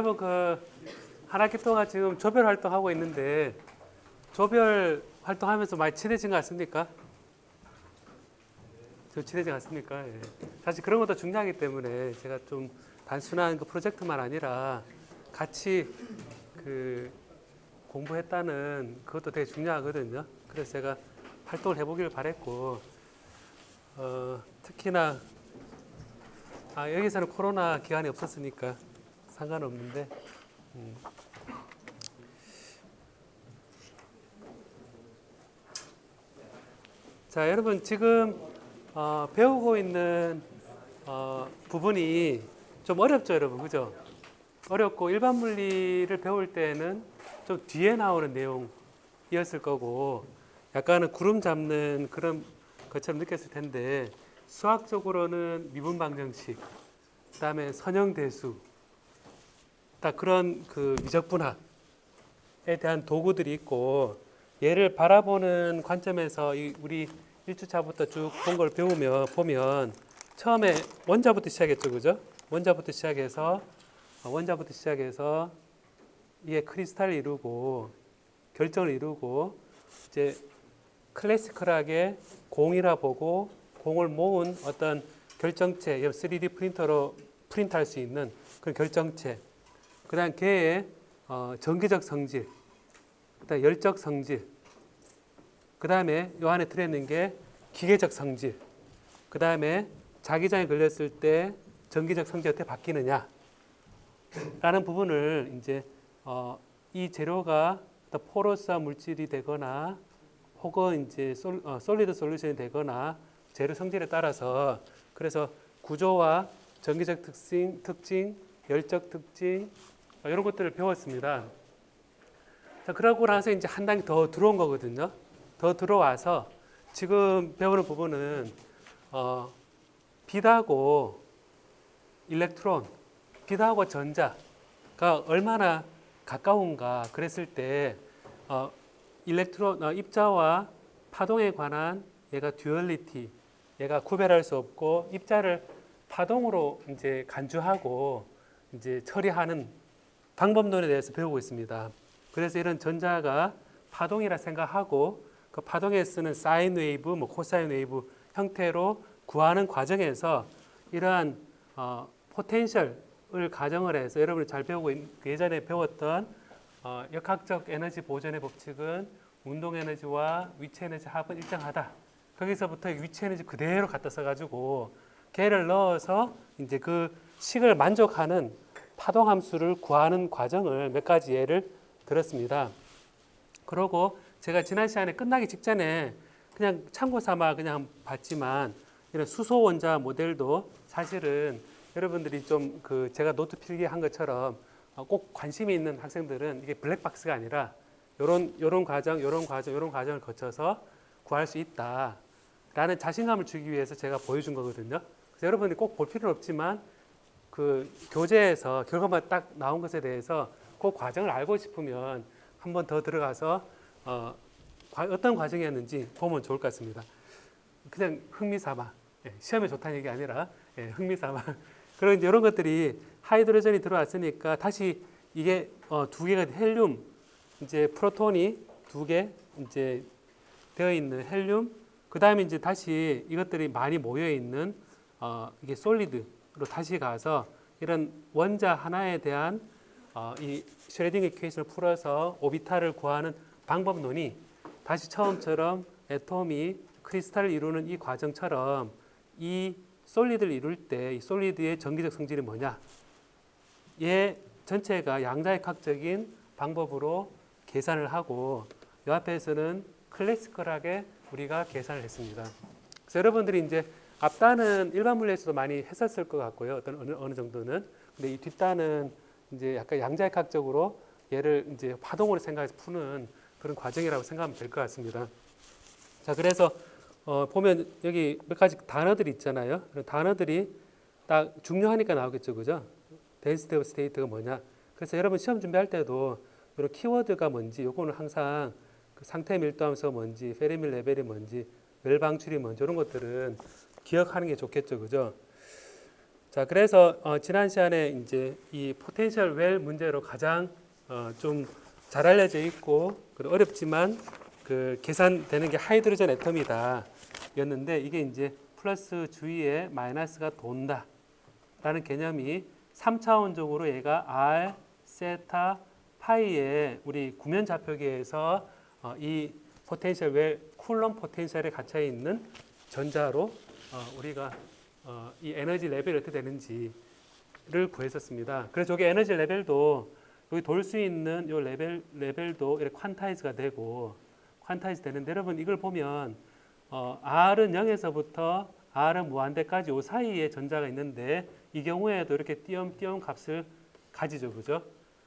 여러분 한 학기 동안 지금 조별 활동하고 있는데 조별 활동하면서 많이 친해진 것 같습니까? 좀 친해진 것 같습니까? 예. 사실 그런 것도 중요하기 때문에 제가 좀 단순한 그 프로젝트만 아니라 같이 그 공부했다는 그것도 되게 중요하거든요. 그래서 제가 활동을 해보길 바랬고 특히나 여기서는 코로나 기간이 없었으니까 상관없는데 자, 여러분 지금 배우고 있는 부분이 좀 어렵죠, 여러분, 그죠? 어렵고 일반 물리를 배울 때는 좀 뒤에 나오는 내용이었을 거고 약간은 구름 잡는 그런 것처럼 느꼈을 텐데 수학적으로는 미분 방정식, 그다음에 선형대수, 딱 그런 그 미적분학에 대한 도구들이 있고 얘를 바라보는 관점에서 우리 1주차부터 쭉 본 걸 보면 처음에 원자부터 시작했죠, 그죠? 원자부터 시작해서 이게 크리스탈을 이루고 결정을 이루고 이제 클래시컬하게 공이라 보고 공을 모은 어떤 결정체, 3D 프린터로 프린트할 수 있는 그런 결정체, 그다음 걔의 전기적 성질, 그다음 열적 성질, 그다음에 이 안에 들어있는 게 기계적 성질, 그다음에 자기장에 걸렸을 때 전기적 성질이 어떻게 바뀌느냐 라는 부분을 이제 이 재료가 포러스한 물질이 되거나 혹은 이제 솔리드 솔루션이 되거나 재료 성질에 따라서 그래서 구조와 전기적 특징, 열적 특징 이런 것들을 배웠습니다. 자, 그러고 나서 이제 한 단계 더 들어온 거거든요. 더 들어와서 지금 배우는 부분은 빛하고 일렉트론, 빛하고 전자가 얼마나 가까운가 그랬을 때 일렉트론 입자와 파동에 관한 얘가 듀얼리티, 얘가 구별할 수 없고 입자를 파동으로 이제 간주하고 이제 처리하는 방법론에 대해서 배우고 있습니다. 그래서 이런 전자가 파동이라 생각하고 그 파동에 쓰는 사인 웨이브, 코사인 웨이브 형태로 구하는 과정에서 이러한 포텐셜을 가정을 해서 여러분이 잘 배우고 예전에 배웠던 역학적 에너지 보존의 법칙은 운동 에너지와 위치 에너지 합은 일정하다. 거기서부터 위치 에너지 그대로 갖다 써가지고 걔를 넣어서 이제 그 식을 만족하는 파동 함수를 구하는 과정을 몇 가지 예를 들었습니다. 그러고 제가 지난 시간에 끝나기 직전에 그냥 참고 삼아 그냥 봤지만 이런 수소 원자 모델도 사실은 여러분들이 좀 제가 노트 필기한 것처럼 꼭 관심이 있는 학생들은 이게 블랙박스가 아니라 요런 과정을 거쳐서 구할 수 있다라는 자신감을 주기 위해서 제가 보여준 거거든요. 그래서 여러분이 꼭 볼 필요는 없지만 그 교재에서 결과만 딱 나온 것에 대해서 그 과정을 알고 싶으면 한 번 더 들어가서 어떤 과정이었는지 보면 좋을 것 같습니다. 그냥 흥미삼아, 시험에 좋다는 얘기 아니라 흥미삼아. 그런 이런 것들이 하이드로전이 들어왔으니까 다시 이게 두 개가 헬륨, 이제 프로톤이 두 개 이제 되어 있는 헬륨, 그 다음에 이제 다시 이것들이 많이 모여 있는 이게 솔리드로 다시 가서 이런 원자 하나에 대한 이 슈레딩거 이퀘이션을 풀어서 오비탈을 구하는 방법론이 다시 처음처럼 애톰이 크리스탈을 이루는 이 과정처럼 이 솔리드를 이룰 때 이 솔리드의 전기적 성질이 뭐냐? 얘 전체가 양자역학적인 방법으로 계산을 하고 이 앞에서는 클래시컬하게 우리가 계산을 했습니다. 그래서 여러분들이 이제 앞단은 일반 물리에서도 많이 했었을 것 같고요. 어느 정도는. 근데 이 뒷단은 이제 약간 양자역학적으로 얘를 이제 파동으로 생각해서 푸는 그런 과정이라고 생각하면 될 것 같습니다. 자, 그래서 보면 여기 몇 가지 단어들이 있잖아요. 단어들이 딱 중요하니까 나오겠죠, 그죠? density of state가 뭐냐? 그래서 여러분 시험 준비할 때도 이런 키워드가 뭔지, 요거는 항상 그 상태 밀도함수가 뭔지, 페르미 레벨이 뭔지, 웰 방출이 뭔지 이런 것들은 기억하는 게 좋겠죠, 그죠? 자, 그래서 지난 시간에 이제 이 포텐셜 웰 문제로 가장 좀 잘 알려져 있고 어렵지만 그 계산되는 게 하이드로젠 애텀이다 였는데, 이게 이제 플러스 주위에 마이너스가 돈다 라는 개념이 3차원적으로 얘가 R, 세타, 파이의 우리 구면 좌표계에서 이 포텐셜 웰 쿨럼 포텐셜에 갇혀 있는 전자로 우리가 이 에너지 레벨이 어떻게 되는지를 구했었습니다. 그래서 저기 에너지 레벨도 여기 돌 수 있는 요 레벨도 이렇게 퀀타이즈가 되고 퀀타이즈 되는데, 여러분 이걸 보면 R은 0에서부터 R은 무한대까지 요 사이에 전자가 있는데, 이 경우에도 이렇게 띄엄띄엄 값을 가지죠, 그죠?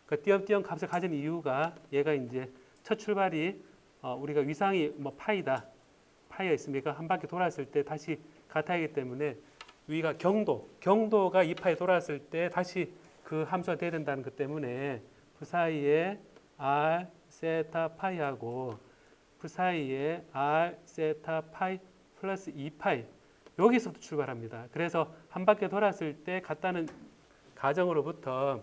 그 띄엄띄엄 값을 가진 이유가 얘가 이제 첫 출발이 우리가 위상이 뭐 파이다, 파이가 있으니까 한 바퀴 돌았을 때 다시 같아야하기 때문에 위가 경도가 2파이 돌았을 때 다시 그 함수가 돼야 된다는 것 때문에 그 사이에 R 세타 파이하고 그 사이에 R 세타 파이 플러스 2파이 여기서부터 출발합니다. 그래서 한 바퀴 돌았을 때 같다는 가정으로부터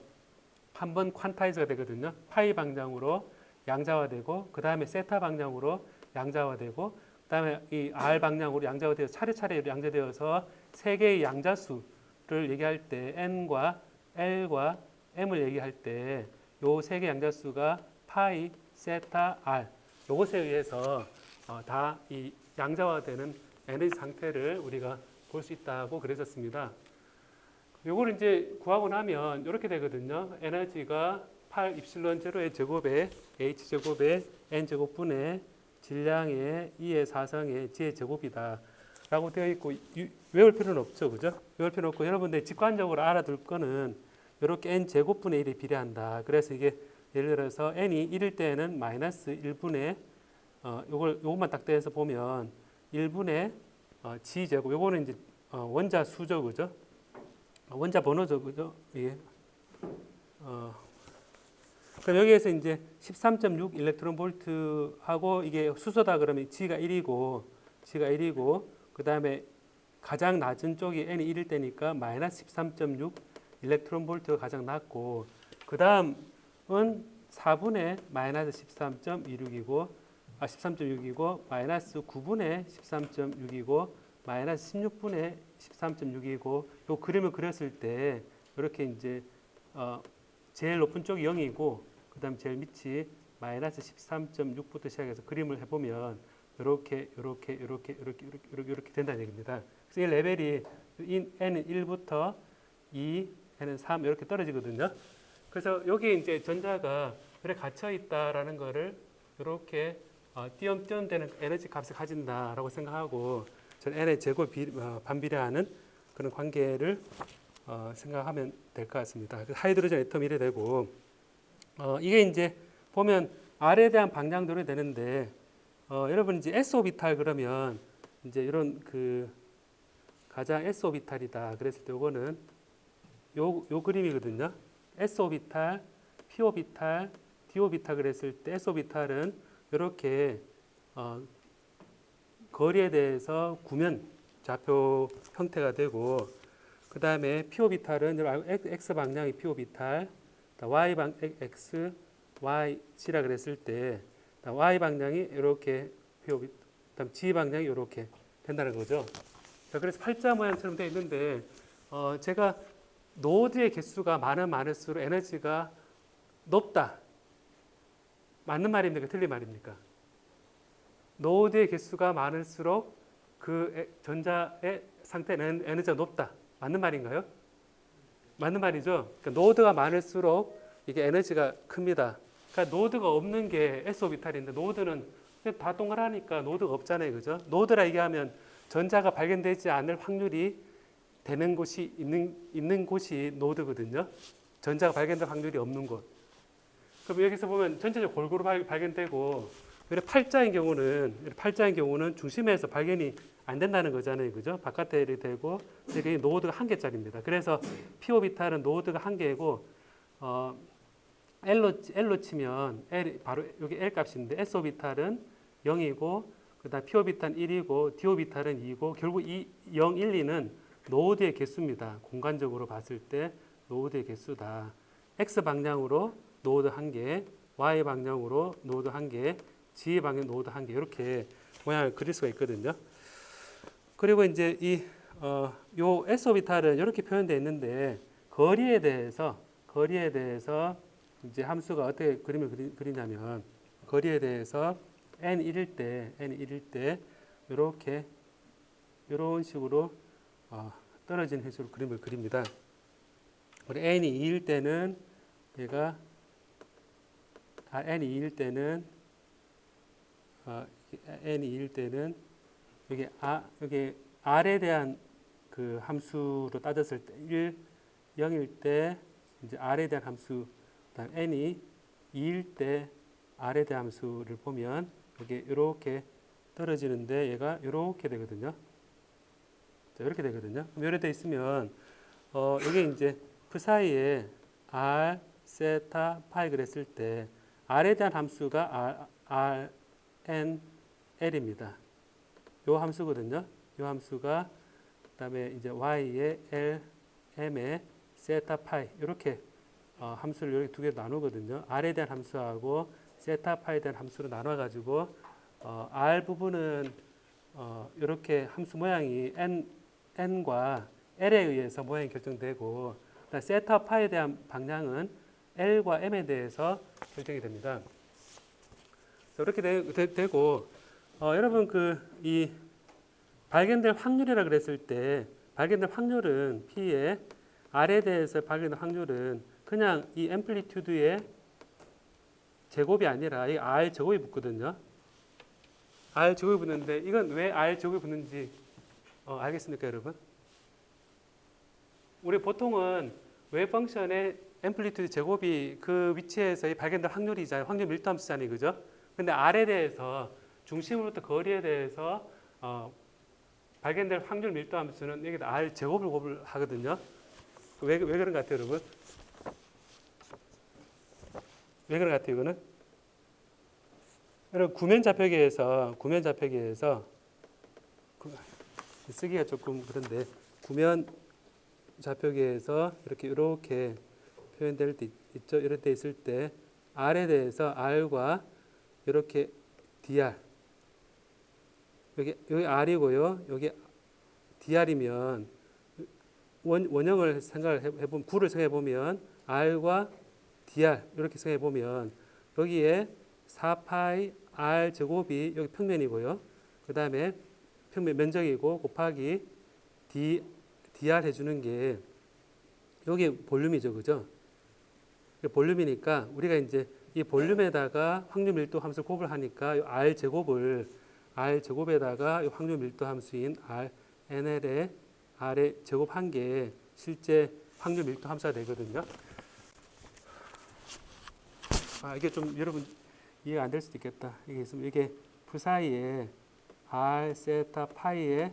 한 번 퀀타이즈가 되거든요. 파이 방향으로 양자화되고, 그 다음에 세타 방향으로 양자화되고, 그 다음에 이 R 방향으로 양자화되어 차례차례 양자되어서 세 개의 양자수를 얘기할 때 N과 L과 M을 얘기할 때 요 세 개 양자수가 파이, 세타, R 요것에 의해서 다 이 양자화되는 에너지 상태를 우리가 볼 수 있다고 그랬었습니다. 요걸 이제 구하고 나면 이렇게 되거든요. 에너지가 8 입실론 제로의 제곱에 H 제곱에 N 제곱분의 질량의 2의 4성의 G의 제곱이다 라고 되어 있고, 외울 필요는 없죠, 그죠? 외울 필요는 없고, 여러분들 직관적으로 알아둘 거는 이렇게 N 제곱분의 1에 비례한다. 그래서 이게 예를 들어서 N이 1일 때는 마이너스 1분의 요것만 딱 떼서 보면 1분의 G 제곱, 요거는 이제 원자 수죠, 그죠? 원자 번호죠, 그죠? 예. 그럼 여기에서 이제 13.6 일렉트론 볼트하고 이게 수소다 그러면 G가 1이고 그 다음에 가장 낮은 쪽이 N이 1일 때니까 마이너스 13.6 일렉트론 볼트가 가장 낮고, 그 다음은 4분의 마이너스 13.26이고 13.6이고 마이너스 9분의 13.6이고 마이너스 16분의 13.6이고, 요 그림을 그렸을 때 이렇게 이제 제일 높은 쪽이 0이고 그 다음 제일 밑이 마이너스 13.6부터 시작해서 그림을 해보면 이렇게 된다는 얘기입니다. 그래서 이 레벨이 N은 1부터 2, N은 3 이렇게 떨어지거든요. 그래서 여기 이제 전자가 그래 갇혀 있다라는 거를 이렇게 띄엄띄엄 되는 에너지 값을 가진다라고 생각하고, 전 N의 제곱 반비례하는 그런 관계를 생각하면 될 것 같습니다. 하이드로젠 애텀 이래 되고, 이게 이제 보면 R에 대한 방향들이 되는데, 여러분 이제 S 오비탈 그러면 이제 이런 그 가장 S 오비탈이다 그랬을 때 요거는 요 그림이거든요. S 오비탈, P 오비탈, D 오비탈 그랬을 때 S 오비탈은 이렇게 거리에 대해서 구면 좌표 형태가 되고, 그 다음에 P 오비탈은 X 방향이 P 오비탈, Y 방 X, Y, G라 그랬을 때 Y 방향이 이렇게 P 오비탈, 그다음 G 방향이 이렇게 된다는 거죠. 자, 그래서 팔자 모양처럼 되어 있는데 제가 노드의 개수가 많을수록 에너지가 높다. 맞는 말입니까? 틀린 말입니까? 노드의 개수가 많을수록 그 전자의 상태는 에너지가 높다. 맞는 말인가요? 맞는 말이죠. 그러니까 노드가 많을수록 이게 에너지가 큽니다. 그러니까 노드가 없는 게 S 오비탈인데, 노드는 다 동그라니까 노드가 없잖아요, 그죠? 노드라 얘기하면 전자가 발견되지 않을 확률이 되는 곳이 있는 곳이 노드거든요. 전자가 발견될 확률이 없는 곳. 그럼 여기서 보면 전체적으로 골고루 발견되고, 팔자인 경우는 중심에서 발견이 안 된다는 거잖아요, 그죠? 바깥에 일이 되고, 이게 노드가 한 개짜리입니다. 그래서 P 오비탈은 노드가 한 개고, L로 치면 L 바로 여기 L 값인데, S 오비탈은 0이고, 그다음 P 오비탈은 1이고, D 오비탈은 2고, 결국 이 0, 1, 2는 노드의 개수입니다. 공간적으로 봤을 때 노드의 개수다. x 방향으로 노드 1개, y 방향으로 노드 1개, z 방향 노드 1개 이렇게 모양을 그릴 수가 있거든요. 그리고 이제 요 s 오비탈은 이렇게 표현되어 있는데 거리에 대해서 이제 함수가 어떻게 그림을 그리냐면 거리에 대해서 n1일 때 이렇게 이런 식으로 떨어지는 형식으로 그림을 그립니다. 우리 n이 2일 때는 얘가 n이 2일 때는 여기 r에 대한 그 함수로 따졌을 때 1, 0일 때 이제 r에 대한 함수, 그다음 n이 2일 때 r에 대한 함수를 보면 여기 이렇게 떨어지는데 얘가 이렇게 되거든요. 자, 이렇게 되거든요. 그럼 이렇게 돼 있으면 이게 이제 그 사이에 r, 세타, 파이 그랬을 때 r에 대한 함수가 r, n, l입니다. 요 함수거든요. 요 함수가 그다음에 이제 y의 l, m의 세타, 파이 이렇게 함수를 이렇게 두 개로 나누거든요. r에 대한 함수하고 세타, 파이에 대한 함수로 나눠 가지고 r 부분은 이렇게 함수 모양이 n과 l에 의해서 모양이 결정되고 세타, 파이에 대한 방향은 l과 m에 대해서 결정이 됩니다. 이렇게 되고 여러분 이 발견될 확률이라 그랬을 때 발견될 확률은 P의 R에 대해서 발견될 확률은 그냥 이 앰플리튜드의 제곱이 아니라 이 R 제곱이 붙거든요. R 제곱이 붙는데 이건 왜 R 제곱이 붙는지 알겠습니까, 여러분? 우리 보통은 웨이브 펑션의 앰플리튜드 제곱이 그 위치에서 발견될 확률이잖아요. 확률 밀도 함수잖아요, 그죠? 근데 R에 대해서 중심으로부터 거리에 대해서 발견될 확률 밀도 함수는 여기다 R 제곱을 곱을 하거든요. 왜 그런 것 같아요, 여러분? 왜 그런 것 같아요, 이거는? 여러분, 구면 좌표계에서 쓰기가 조금 그런데 구면 좌표계에서 이렇게 표현될 때 있죠. 이럴 때 있을 때 R에 대해서 R과 이렇게 dr 여기 R이고요. 여기 dr이면 원형을 생각을 해보면 구를 생각해 보면 R과 dr 이렇게 생각해 보면 여기에 4파이 R 제곱이 여기 평면이고요. 그 다음에 평면 면적이고 곱하기 dr 해주는 게 여기 볼륨이죠, 그죠? 볼륨이니까 우리가 이제 이 볼륨에다가 확률 밀도 함수를 곱을 하니까 R 제곱에다가 이 확률 밀도 함수인 NL의 R의 제곱한 게 실제 확률 밀도 함수가 되거든요. 이게 좀 여러분 이해가 안 될 수도 있겠다. 이게 있으면 이게 그 사이에 R, 세타, 파이에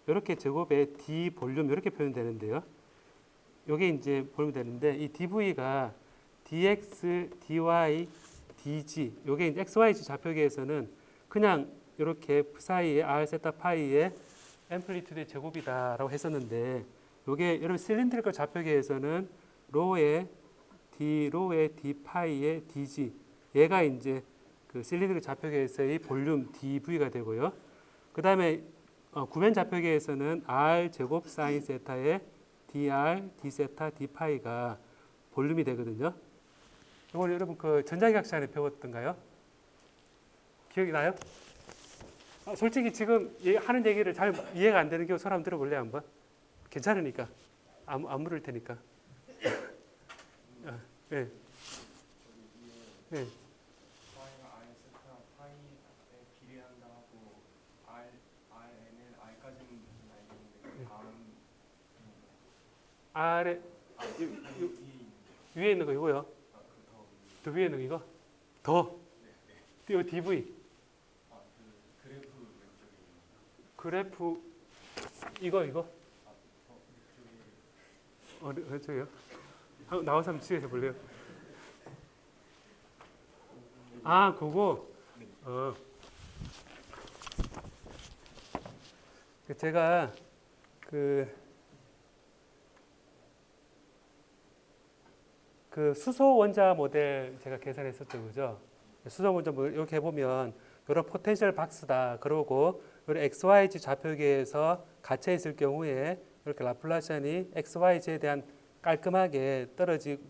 이렇게 제곱에 D 볼륨 이렇게 표현되는데요. 이게 이제 볼륨이 되는데 이 DV가 dx, dy, dg 이게 이제 xyz 좌표계에서는 그냥 이렇게 사이에 r 세타 파이의 앰플리튜드의 제곱이다라고 했었는데 이게 여러분 실린드리컬 좌표계에서는 로의 d 파이의 dg 얘가 이제 그 실린드리컬 좌표계에서의 볼륨 dv가 되고요. 그 다음에 구면 좌표계에서는 r 제곱 사인 세타의 dr, d 세타, d 파이가 볼륨이 되거든요. 이걸 여러분 그 전자기학 시간에 배웠던가요? 기억이 나요? 솔직히 지금 하는 얘기를 잘 이해가 안 되는 경우 손 한번 들어볼래요, 한번? 괜찮으니까. 안 물을 테니까. 네. 네. 아래 위에 있는 거 이거요? 더 위에 있는 거 이거? 더? 이거 DV? 그래프 이거? 저기요? 나와서 한번 지어서 볼래요? 그거? 제가 그 수소 원자 모델 제가 계산했었죠, 그죠? 수소 원자 모델 이렇게 해보면 이런 포텐셜 박스다. 그러고 이런 XYZ 좌표계에서 갇혀 있을 경우에 이렇게 라플라시안이 XYZ에 대한 깔끔하게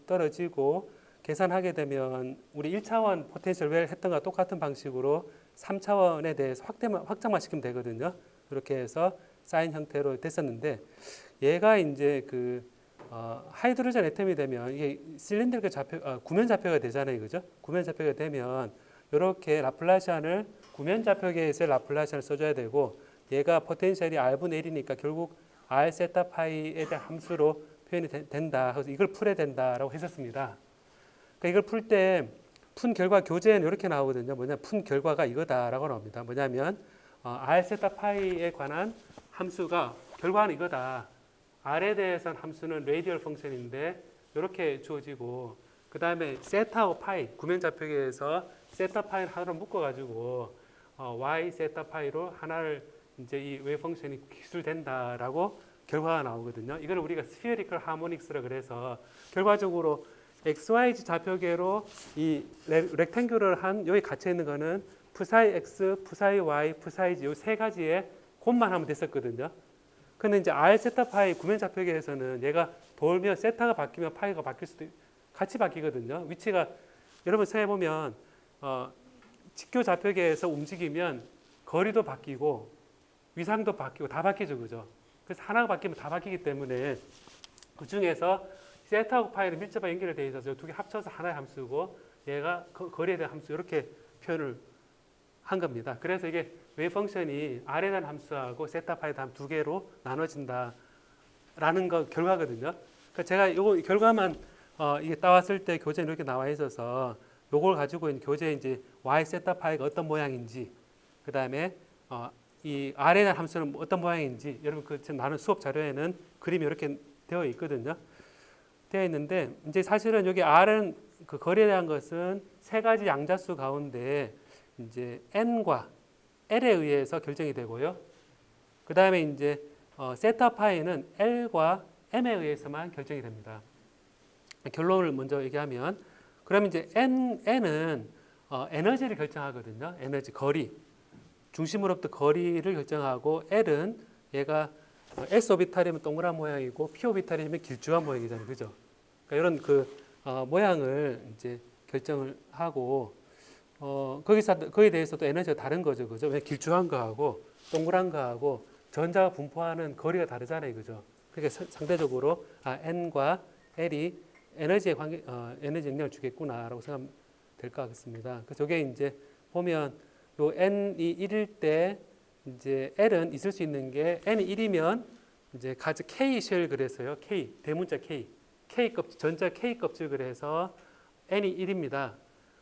떨어지고 계산하게 되면 우리 1차원 포텐셜 웰 했던 거와 똑같은 방식으로 3차원에 대해서 확장만 시키면 되거든요. 이렇게 해서 사인 형태로 됐었는데 얘가 이제 하이드로젠 애텀이 되면 이게 실린더리컬 구면 좌표가 되잖아요, 그죠? 구면 좌표가 되면 이렇게 라플라시안을 구면 좌표계에서 라플라시안을 써줘야 되고 얘가 포텐셜이 R분의 1이니까 결국 R 세타 파이에 대한 함수로 표현이 된다. 그래서 이걸 풀어야 된다라고 했었습니다. 그러니까 이걸 풀 때 푼 결과 교재는 이렇게 나오거든요. 뭐냐, 푼 결과가 이거다라고 나옵니다. 뭐냐면 R 세타 파이에 관한 함수가 결과는 이거다. R에 대해서는 함수는 레디얼 펑션인데 이렇게 주어지고 그 다음에 세타하고 파이 구면 좌표계에서 세타 파이를 하나로 묶어가지고 y 세타 파이로 하나를 이제 이 웨이브 펑션이 기술된다라고 결과가 나오거든요. 이걸 우리가 스피어리컬 하모닉스라 그래서 결과적으로 XYZ 좌표계로 이 렉탱귤러한 여기 갇혀 있는 거는 푸사이 X, 푸사이 Y, 푸사이 Z 이 세 가지의 곱만 하면 됐었거든요. 근데 이제 R 세타 파이 구면 좌표계에서는 얘가 돌면 세타가 바뀌면 파이가 바뀔 수도 같이 바뀌거든요. 위치가 여러분 생각해 보면 직교 좌표계에서 움직이면 거리도 바뀌고 위상도 바뀌고 다 바뀌죠, 그죠? 그래서 하나가 바뀌면 다 바뀌기 때문에 그 중에서 세타하고 파이는 밀접하게 연결이 되어 있어서 두 개 합쳐서 하나의 함수고 얘가 거리에 대한 함수 이렇게 표현을 한 겁니다. 그래서 이게 웨이브 펑션이 R에 대한 함수하고 세타 파이에 대한 두 개로 나눠진다라는 거 결과거든요. 그러니까 제가 이거 결과만 이게 따왔을 때 교재에 이렇게 나와 있어서 요걸 가지고 교재에 이제 Y 세타 파이가 어떤 모양인지 그 다음에 이 R에 대한 함수는 어떤 모양인지 여러분 그 지금 나눈 수업 자료에는 그림이 이렇게 되어 있거든요. 되어 있는데 이제 사실은 여기 R은 그 거리에 대한 것은 세 가지 양자수 가운데 이제 n과 l에 의해서 결정이 되고요. 그 다음에 이제 세타 파이는 l과 m에 의해서만 결정이 됩니다. 결론을 먼저 얘기하면 그러면 이제 n은 에너지를 결정하거든요. 에너지 거리 중심으로부터 거리를 결정하고 l은 얘가 s 오비탈이면 동그란 모양이고 p 오비탈이면 길쭉한 모양이잖아요, 그죠? 그러니까 이런 모양을 이제 결정을 하고 거기에 대해서도 에너지가 다른 거죠, 그죠? 왜 길쭉한 거하고 동그란 거하고 전자가 분포하는 거리가 다르잖아요, 그죠? 그러니까 상대적으로 n과 l이 에너지에 에너지 영향을 주겠구나라고 생각하면 될 것 같습니다. 그래서 저게 이제 보면 요 n이 1일 때 이제 l은 있을 수 있는 게 n이 1이면 이제 가즉 k 쉘 그래서요. k 대문자 k 껍질 전자 k 껍질 그래서 n이 1입니다.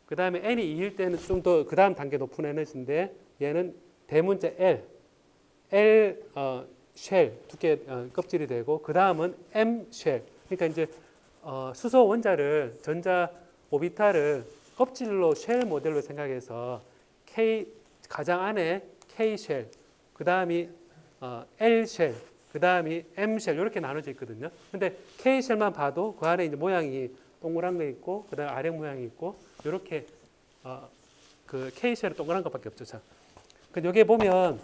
그 다음에 n이 2일 때는 좀 더 그 다음 단계 높은 에너지인데 얘는 대문자 l 쉘 두께 껍질이 되고 그 다음은 m 쉘 그러니까 이제 수소 원자를 전자 오비탈을 껍질로 쉘 모델로 생각해서 K 가장 안에 K 쉘, 그 다음이 L 쉘, 그 다음이 M 쉘 이렇게 나눠져 있거든요. 근데 K 쉘만 봐도 그 안에 이제 모양이 동그란 거 있고 그 다음 아래 모양이 있고 이렇게 그 K 쉘은 동그란 것밖에 없죠. 자, 그 여기에 보면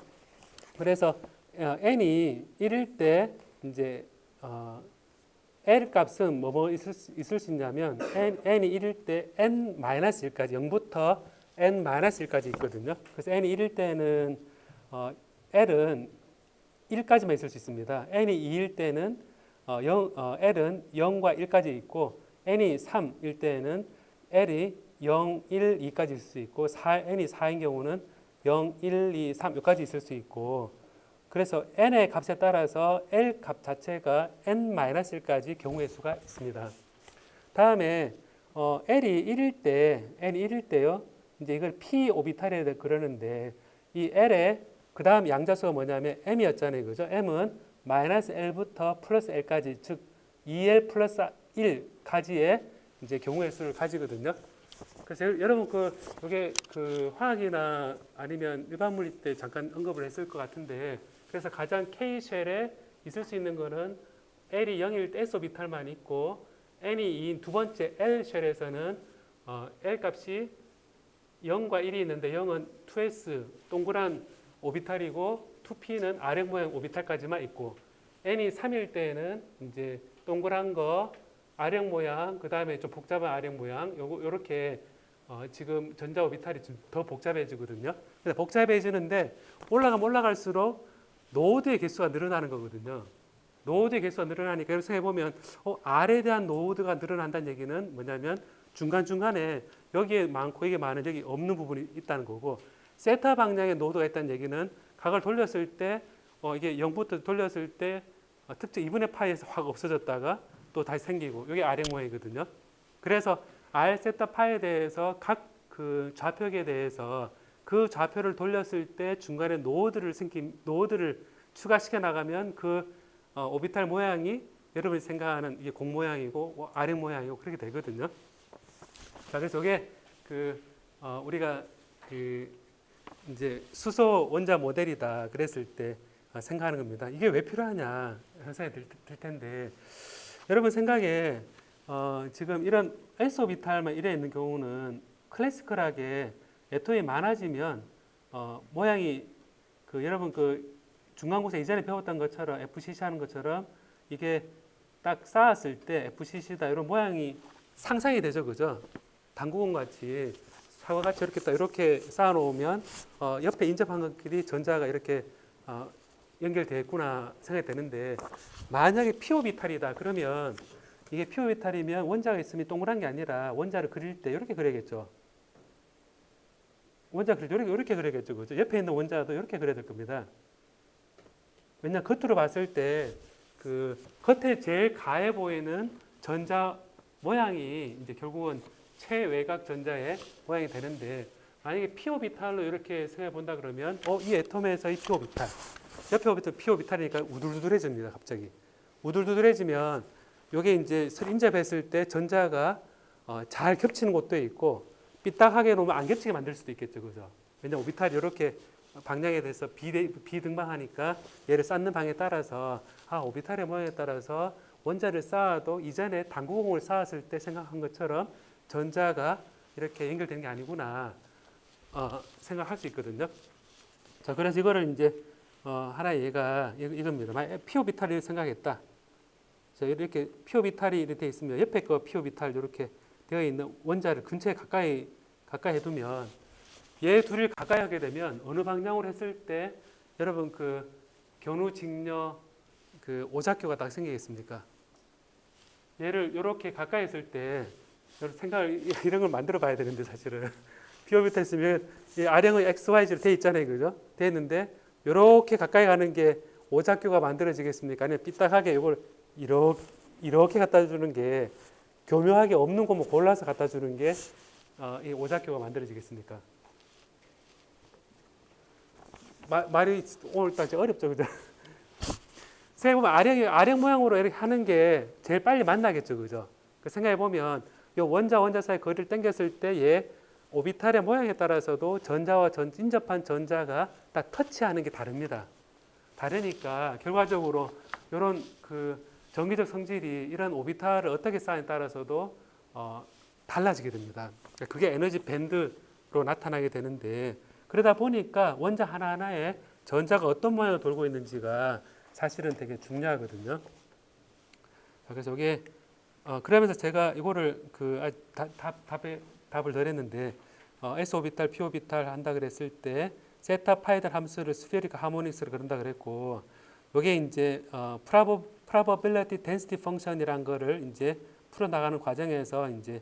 그래서 n이 1일 때 이제 L 값은 뭐 있을 수 있냐면 n이 1일 때 n-1까지 0부터 n-1까지 있거든요. 그래서 n이 1일 때는 L은 1까지만 있을 수 있습니다. n이 2일 때는 L은 0과 1까지 있고 n이 3일 때는 L이 0, 1, 2까지 있을 수 있고 n이 4인 경우는 0, 1, 2, 3 여기까지 있을 수 있고 그래서 n의 값에 따라서 L 값 자체가 n-1까지 경우의 수가 있습니다. 다음에 n이 1일 때요. 이제 이걸 p 오비탈이라 그러는데 이 L의 그 다음 양자수가 뭐냐면 m이었잖아요, 그죠? m은 -l부터 플러스 l까지 즉 2l 플러스 1까지의 이제 경우의 수를 가지거든요. 그래서 여러분 이게 화학이나 아니면 일반 물리 때 잠깐 언급을 했을 것 같은데 그래서 가장 K 쉘에 있을 수 있는 거는 L이 0일 때 S 오비탈만 있고 n이 2인 두 번째 L 쉘에서는 L 값이 0과 1이 있는데 0은 2s 동그란 오비탈이고 2p는 아령 모양 오비탈까지만 있고 n이 3일 때에는 이제 동그란 거 아령 모양 그 다음에 좀 복잡한 아령 모양 요렇게 지금 전자 오비탈이 좀 더 복잡해지거든요. 그래서 복잡해지는데 올라가면 올라갈수록 노드의 개수가 늘어나는 거거든요. 노드의 개수가 늘어나니까 이렇게 생각해보면 R에 대한 노드가 늘어난다는 얘기는 뭐냐면 중간중간에 여기에 많고 여기에 많은 여기 없는 부분이 있다는 거고 세타 방향의 노드가 있다는 얘기는 각을 돌렸을 때 이게 0부터 돌렸을 때 특정 2분의 파이에서 확 없어졌다가 또 다시 생기고 이게 아령 모양이거든요. 그래서 R 세타 파에 대해서 각 그 좌표에 대해서 그 좌표를 돌렸을 때 중간에 노드를 추가시켜 나가면 그 오비탈 모양이 여러분이 생각하는 이게 공 모양이고 아령 모양이고 그렇게 되거든요. 자, 그래서 이게 우리가 이제 수소 원자 모델이다 그랬을 때 생각하는 겁니다. 이게 왜 필요하냐 생각이 들 텐데 여러분 생각에 지금 이런 S 오비탈만 이래 있는 경우는 클래시컬하게 애톰이 많아지면 모양이 여러분 중간고사 이전에 배웠던 것처럼 FCC 하는 것처럼 이게 딱 쌓았을 때 FCC다 이런 모양이 상상이 되죠, 그죠? 당구공 같이 사과같이 이렇게 딱 이렇게 쌓아놓으면 옆에 인접한 것끼리 전자가 이렇게 연결되어 있구나 생각이 되는데 만약에 피오비탈이다 그러면 이게 피오비탈이면 원자가 있으면 동그란 게 아니라 원자를 그릴 때 이렇게 그려야겠죠. 원자 그릴 때 이렇게 그려야겠죠, 그죠? 옆에 있는 원자도 이렇게 그려야 될 겁니다. 왜냐 겉으로 봤을 때 겉에 제일 가해 보이는 전자 모양이 이제 결국은 최외곽 전자의 모양이 되는데 만약에 피오비탈로 이렇게 생각해 본다 그러면 이 애톰에서의 피오비탈 옆에 오비탈 피오비탈이니까 우둘두둘해집니다. 갑자기 우둘두둘해지면 이게 이제 인접했을 때 전자가 잘 겹치는 곳도 있고 삐딱하게 놓으면 안 겹치게 만들 수도 있겠죠, 그죠? 왜냐면 오비탈이 이렇게 방향에 대해서 비등방하니까 얘를 쌓는 방에 따라서 오비탈의 모양에 따라서 원자를 쌓아도 이전에 당구공을 쌓았을 때 생각한 것처럼 전자가 이렇게 연결되는 게 아니구나 생각할 수 있거든요. 자, 그래서 이거를 이제 하나의 예가 이겁니다. 피오비탈을 생각했다. 자, 이렇게 피오비탈이 이렇게 되어 있으면 옆에 거 피오비탈 이렇게 되어 있는 원자를 근처에 가까이 해두면 얘 둘을 가까이 하게 되면 어느 방향으로 했을 때 여러분 견우 직녀 오작교가 딱 생기겠습니까? 얘를 이렇게 가까이 했을 때 생각을 이런 걸 만들어 봐야 되는데 사실은 피오비탈 있으면 이 아령은 XYZ로 돼 있잖아요, 그죠? 돼 있는데 이렇게 가까이 가는 게 오작교가 만들어지겠습니까? 아니면 삐딱하게 이걸 이렇게 갖다 주는 게 교묘하게 없는 곳만 골라서 갖다 주는 게 이 오작교가 만들어지겠습니까? 말이 오늘 딱 어렵죠, 그죠? 생각해보면 아령 모양으로 이렇게 하는 게 제일 빨리 만나겠죠, 그죠? 생각해보면 이 원자 사이 거리를 당겼을 때 얘 오비탈의 모양에 따라서도 전자와 인접한 전자가 딱 터치하는 게 다릅니다. 다르니까 결과적으로 이런 정기적 성질이 이런 오비탈을 어떻게 쌓느냐에 따라서도 달라지게 됩니다. 그게 에너지 밴드로 나타나게 되는데 그러다 보니까 원자 하나하나에 전자가 어떤 모양으로 돌고 있는지가 사실은 되게 중요하거든요. 그래서 이게 그러면서 제가 이거를 답을 드렸는데 S 오비탈, P 오비탈 한다 그랬을 때 세타 파이들 함수를 스피어리컬 하모닉스로 그런다 그랬고 이게 이제 probability density function이란 거를 이제 풀어 나가는 과정에서 이제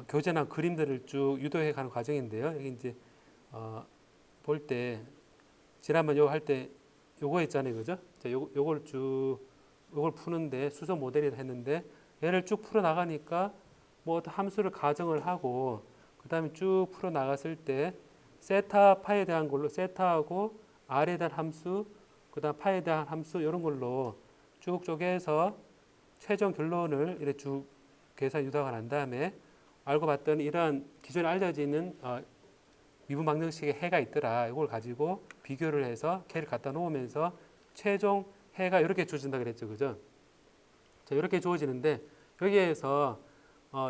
교재나 그림들을 쭉 유도해 가는 과정인데요. 여기 이제 볼 때 지난번 요거 할 때 요거 있잖아요, 그죠? 자, 요걸 푸는데 수소 모델이라 했는데 얘를 쭉 풀어 나가니까 뭐 함수를 가정을 하고 그 다음에 쭉 풀어 나갔을 때 세타 파에 대한 걸로 세타하고 R에 대한 함수 그 다음 파에 대한 함수 이런 걸로 쭉 쪼개서 최종 결론을 이렇게 쭉 계산 유도가 난 다음에 알고 봤더니 이러한 기존에 알려져 있는 미분 방정식의 해가 있더라. 이걸 가지고 비교를 해서 걔를 갖다 놓으면서 최종 해가 이렇게 주어진다 그랬죠, 그죠? 자, 이렇게 주어지는데 여기에서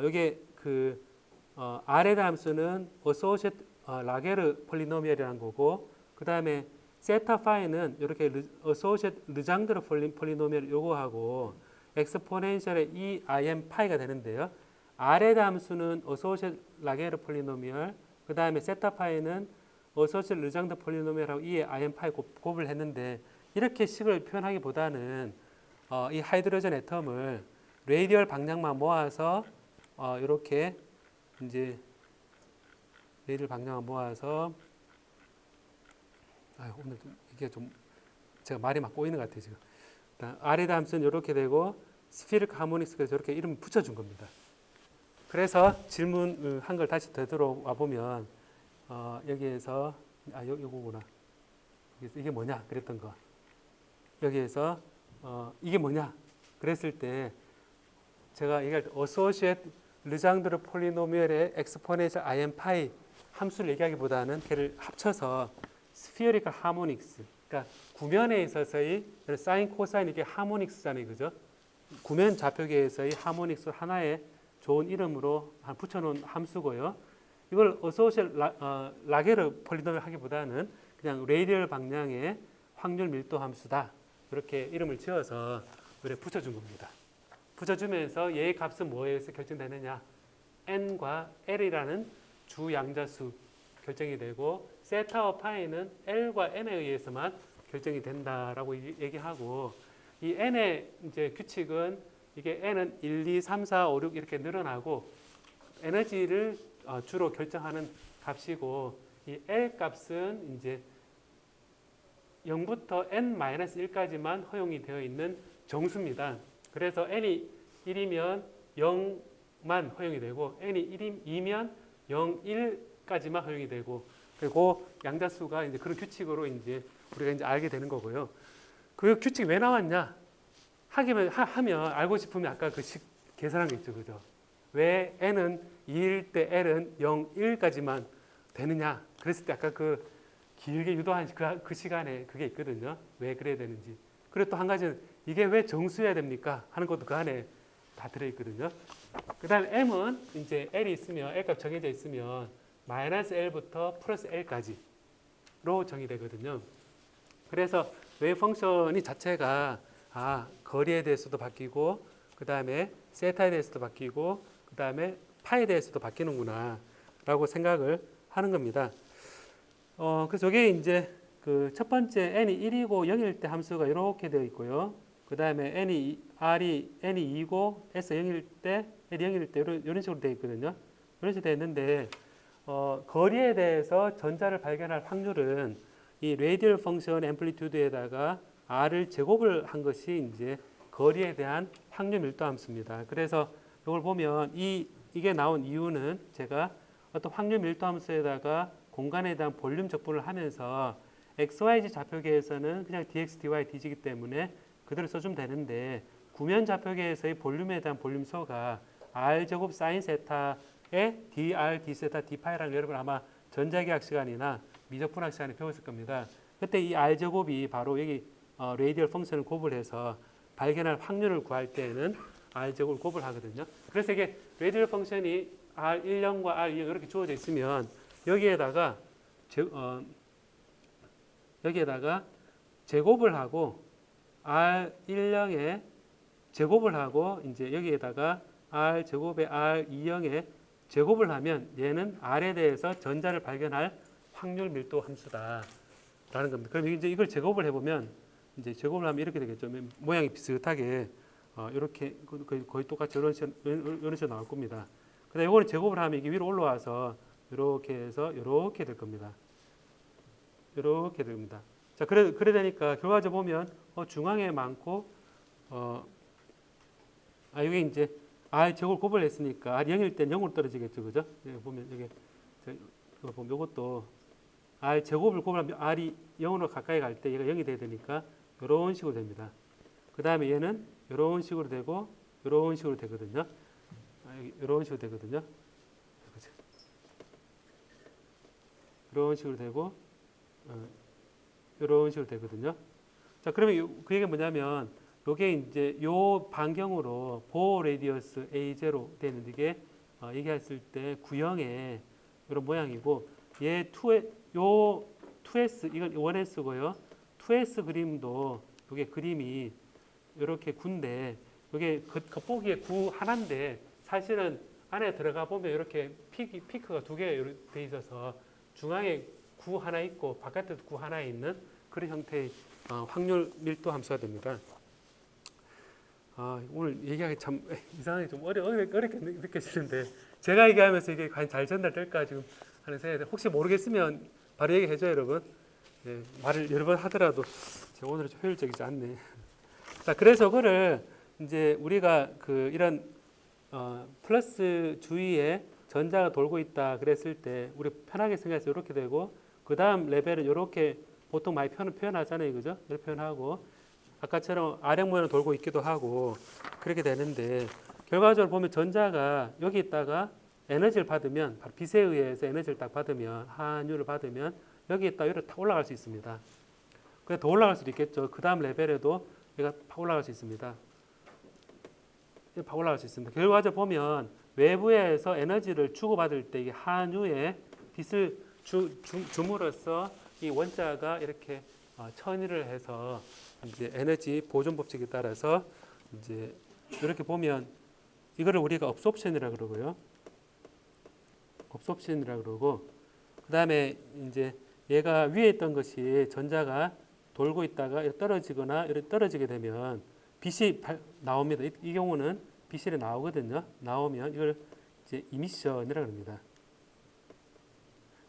여기 그 R의 함수는 associate 라게르 폴리노미얼이라는 거고, 그 다음에 세타 파이는 이렇게 associate 르장드르 폴리노미얼 요거하고 엑스포넨셜의 EIM 파이가 되는데요. R의 함수는 associate 라게르 폴리노미얼, 그 다음에 세타 파이는 associate 르장드르 폴리노미얼하고 EIM 파이 곱을 했는데, 이렇게 식을 표현하기보다는 이 하이드로젠 애텀을 레이디얼 방향만 모아서 이렇게 이제 레이디얼 방향만 모아서 오늘 이게 좀 제가 말이 막 꼬이는 것 같아요 지금. R의 함수는 이렇게 되고 스피릭 하모닉스가 이렇게 이름 붙여준 겁니다. 그래서 질문 한 걸 다시 되돌아와 보면 여기에서 요거구나. 이게 뭐냐 그랬던 거. 여기에서 이게 뭐냐 그랬을 때 제가 얘기할 때 associate 르장드르 폴리노미얼의 엑스포넨셜 im 파이 함수를 얘기하기보다는 걔를 합쳐서 스피어리컬 하모닉스, 그러니까 구면에 있어서의 사인 코사인 이게 하모닉스잖아요, 그죠? 구면 좌표계에서의 하모닉스 하나의 좋은 이름으로 붙여놓은 함수고요. 이걸 associate 라게르 폴리노미얼 하기보다는 그냥 레이디얼 방향의 확률 밀도 함수다. 이렇게 이름을 지어서 이렇게 붙여준 겁니다. 붙여주면서 얘의 값은 뭐에서 결정되느냐? n과 l이라는 주 양자수 결정이 되고, 세타와 파이는 l과 n에 의해서만 결정이 된다라고 얘기하고, 이 n의 이제 규칙은 이게 n은 1, 2, 3, 4, 5, 6 이렇게 늘어나고 에너지를 주로 결정하는 값이고, 이 l 값은 이제 0부터 n-1까지만 허용이 되어 있는 정수입니다. 그래서 n이 1이면 0만 허용이 되고, n이 2면 0, 1까지만 허용이 되고, 그리고 양자수가 이제 그런 규칙으로 이제 우리가 이제 알게 되는 거고요. 그 규칙이 왜 나왔냐? 하면 알고 싶으면 아까 그 식 계산한 게 있죠, 그죠? 왜 n은 2일 때 l은 0, 1까지만 되느냐? 그랬을 때 아까 그 길게 유도한 그 시간에 그게 있거든요. 왜 그래야 되는지. 그리고 또 한 가지는 이게 왜 정수여야 됩니까? 하는 것도 그 안에 다 들어있거든요. 그 다음에 m은 이제 l이 있으면, l값 정해져 있으면 마이너스 l부터 플러스 l까지로 정의되거든요. 그래서 웨이브 펑션이 자체가 거리에 대해서도 바뀌고, 그 다음에 세타에 대해서도 바뀌고, 그 다음에 파에 대해서도 바뀌는구나 라고 생각을 하는 겁니다. 그래서 저게 이제 그 첫 번째 n이 1이고 0일 때 함수가 이렇게 되어 있고요. 그 다음에 n이 2고 s 0일 때, n이 0일 때 이런 식으로 되어 있거든요. 이런 식으로 되어 있는데, 거리에 대해서 전자를 발견할 확률은 이 레이디얼 펑션 앰플리튜드에다가 r을 제곱을 한 것이 이제 거리에 대한 확률 밀도 함수입니다. 그래서 이걸 보면 이게 나온 이유는 제가 어떤 확률 밀도 함수에다가 공간에 대한 볼륨 적분을 하면서 XYZ 좌표계에서는 그냥 dx, dy, dg이기 때문에 그대로 써주면 되는데, 구면 좌표계에서의 볼륨에 대한 볼륨소가 r제곱 사인 세타의 dr, d세타, d파이라는 여러분 아마 전자기학 시간이나 미적분학 시간에 배웠을 겁니다. 그때 이 r제곱이 바로 여기 레이디얼 펑션을 곱을 해서 발견할 확률을 구할 때는 r제곱을 곱을 하거든요. 그래서 이게 레이디얼 펑션이 r10과 r2 이렇게 주어져 있으면 여기에다가 제곱을 하고 r10에 제곱을 하고 이제 여기에다가 r 제곱에 r20에 제곱을 하면 얘는 r에 대해서 전자를 발견할 확률 밀도 함수다라는 겁니다. 그럼 이제 이걸 제곱을 해보면 이제 제곱을 하면 이렇게 되겠죠. 모양이 비슷하게 이렇게 거의 똑같이 이런 식으로 나올 겁니다. 근데 이거는 제곱을 하면 이게 위로 올라와서 이렇게 해서 이렇게 될 겁니다. 이렇게 됩니다. 자, 그래 되니까 결과적으로 보면 중앙에 많고 여기 이제 r 제곱을 곱을 했으니까 r 0일 때 0으로 떨어지겠죠, 그죠? 여기 보면 여기 이거 보면 이것도 r 제곱을 곱하면 r이 0으로 가까이 갈 때 얘가 0이 돼야 되니까 이런 식으로 됩니다. 그 다음에 얘는 이런 식으로 되고 이런 식으로 되거든요. 이런 식으로 되거든요. 이런 식으로 되고 이런 식으로 되거든요. 자, 그러면 그 얘기가 뭐냐면 요게 이제 요 반경으로 보호 레디어스 A0 되는 이게 얘기했을 때 구형의 이런 모양이고 얘 2S 이건 1S고요. 2S 그림도 요게 그림이 이렇게 군데 요게 겉보기에 구 하나인데 사실은 안에 들어가 보면 이렇게 피크가 두 개 돼 있어서 중앙에 구 하나 있고 바깥에도 구 하나 있는 그런 형태의 확률 밀도 함수가 됩니다. 오늘 얘기하기 참 이상하게 좀 어렵게 느껴지는데 제가 얘기하면서 이게 과연 잘 전달될까 지금 하는 생각인데 혹시 모르겠으면 바로 얘기해줘요 여러분. 네, 말을 여러 번 하더라도 제가 오늘은 좀 효율적이지 않네. 자, 그래서 그를 이제 우리가 그 이런 플러스 주위에 전자가 돌고 있다 그랬을 때 우리 편하게 생각해서 이렇게 되고 그 다음 레벨은 이렇게 보통 많이 표현하잖아요, 그죠? 이렇게 표현하고 아까처럼 아령 모양으로 돌고 있기도 하고 그렇게 되는데 결과적으로 보면 전자가 여기 있다가 에너지를 받으면 바로 빛에 의해서 에너지를 딱 받으면 한유를 받으면 여기 있다 이렇게 탁 올라갈 수 있습니다. 근데 더 올라갈 수도 있겠죠. 그 다음 레벨에도 얘가 팍 올라갈 수 있습니다. 팍 올라갈 수 있습니다. 결과적으로 보면 외부에서 에너지를 주고받을 때 이게 한유에 빛을 줌으로써 이 원자가 이렇게 천일을 해서 이제 에너지 보존 법칙에 따라서 이제 이렇게 보면 이거를 우리가 업소프션이라 그러고요. 업소프션이라 그러고 그다음에 이제 얘가 위에 있던 것이 전자가 돌고 있다가 이렇게 떨어지거나 이렇게 떨어지게 되면 빛이 나옵니다. 이 경우는 빛이 나오거든요. 나오면 이걸 이제 이미션이라고 합니다.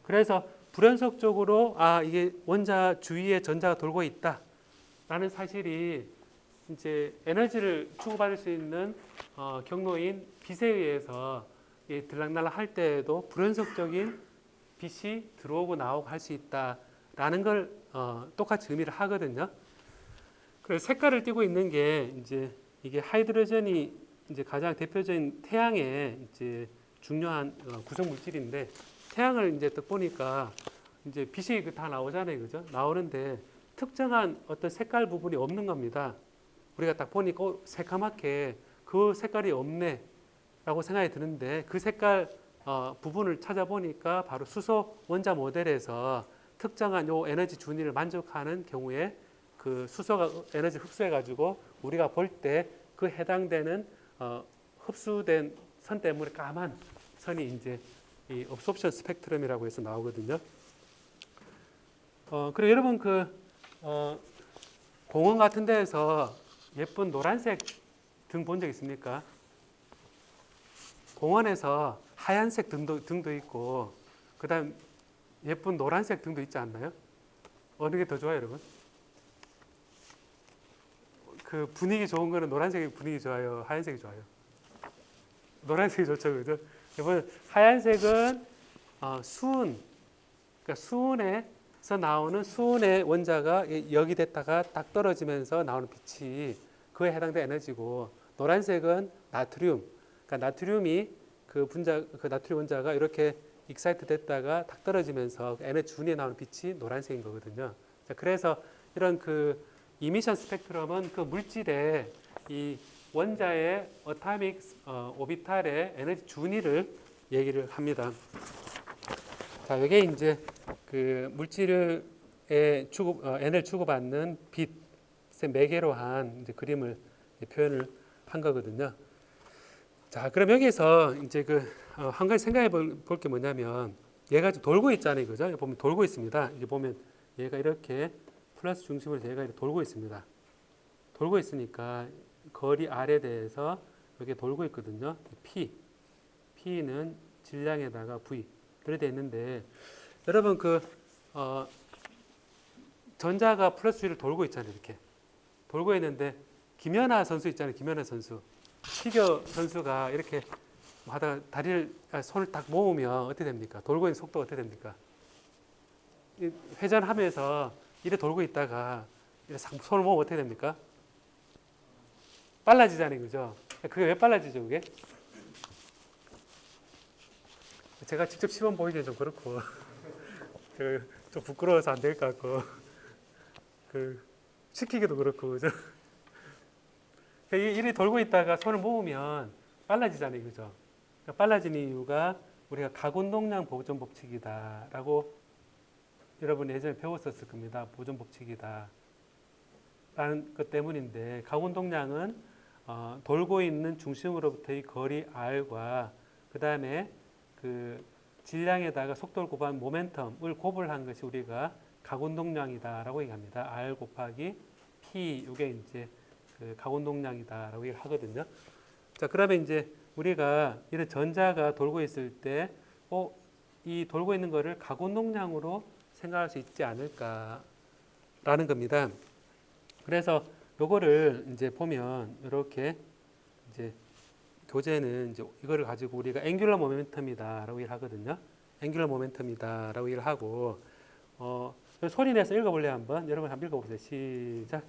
그래서 불연속적으로 이게 원자 주위에 전자가 돌고 있다라는 사실이 이제 에너지를 주고받을 수 있는 경로인 빛에 의해서 들락날락 할 때에도 불연속적인 빛이 들어오고 나오고 할 수 있다라는 걸 똑같이 의미를 하거든요. 그래서 색깔을 띠고 있는 게 이제 이게 하이드로젠이 이제 가장 대표적인 태양의 이제 중요한 구성 물질인데 태양을 이제 딱 보니까 이제 빛이 다 나오잖아요, 그죠? 나오는데 특정한 어떤 색깔 부분이 없는 겁니다. 우리가 딱 보니까 새까맣게 그 색깔이 없네라고 생각이 드는데 그 색깔 부분을 찾아보니까 바로 수소 원자 모델에서 특정한 요 에너지 준위를 만족하는 경우에 그 수소가 에너지 흡수해 가지고 우리가 볼 때 그 해당되는 흡수된 선 때문에 까만 선이 이제 이 업소프션 스펙트럼이라고 해서 나오거든요. 그리고 여러분 공원 같은 데에서 예쁜 노란색 등 본 적 있습니까? 공원에서 하얀색 등도 있고 그다음 예쁜 노란색 등도 있지 않나요? 어느 게 더 좋아요, 여러분? 그 분위기 좋은 거는 노란색이 분위기 좋아요, 하얀색이 좋아요? 노란색이 좋죠, 그죠? 이번 하얀색은 수은, 그러니까 수은에서 나오는 수은의 원자가 여기 됐다가 딱 떨어지면서 나오는 빛이 그에 해당되는 에너지고 노란색은 나트륨, 그러니까 나트륨이 그 나트륨 원자가 이렇게 익사이트 됐다가 탁 떨어지면서 에너지 준위에 나오는 빛이 노란색인 거거든요. 자, 그래서 이런 그 이미션 스펙트럼은 그 물질의 이 원자의 어타믹 오비탈의 에너지 준위를 얘기를 합니다. 자, 이게 이제 그 물질의 에너지를 주고받는 빛의 매개로 한 이제 그림을 표현을 한 거거든요. 자, 그럼 여기서 이제 한 가지 생각해 볼 게 뭐냐면 얘가 지금 돌고 있잖아요, 그죠? 보면 돌고 있습니다. 이제 보면 얘가 이렇게 플러스 중심으로 얘가 이렇게 돌고 있습니다. 돌고 있으니까 거리 R에 대해서 이렇게 돌고 있거든요. P는 질량에다가 V 그래 돼 있는데 여러분 전자가 플러스 G를 돌고 있잖아요. 이렇게 돌고 있는데 김연아 선수 있잖아요. 김연아 선수 피겨 선수가 이렇게 하다가 손을 딱 모으면 어떻게 됩니까? 돌고 있는 속도가 어떻게 됩니까? 회전하면서 이래 돌고 있다가 이래 손을 모으면 어떻게 됩니까? 빨라지잖아요, 그죠? 그게 왜 빨라지죠, 그게? 제가 직접 시범 보이기는 좀 그렇고, 제가 좀 부끄러워서 안 될 것 같고, 시키기도 그렇고, 그죠? 이리 돌고 있다가 손을 모으면 빨라지잖아요, 그죠? 그러니까 빨라지는 이유가 우리가 가운동량 보존 법칙이다라고 여러분 예전에 배웠었을 겁니다. 보존 법칙이다. 라는 것 때문인데 가운동량은 돌고 있는 중심으로부터의 거리 r과 그 다음에 그 질량에다가 속도를 곱한 모멘텀을 곱을 한 것이 우리가 가운동량이다라고 얘기합니다. r 곱하기 p 이게 이제 그 가운동량이다라고 얘기를 하거든요. 자, 그러면 이제 우리가 이런 전자가 돌고 있을 때, 이 돌고 있는 거를 가운동량으로 생각할 수 있지 않을까라는 겁니다. 그래서 요거를 이제 보면 이렇게 이제 교재는 이제 이거를 가지고 우리가 앵귤러 모멘텀이다라고 얘기를 하거든요. 앵귤러 모멘텀이다라고 얘기를 하고 소리 내서 읽어볼래요 한번? 여러분 한번 읽어보세요. 시작.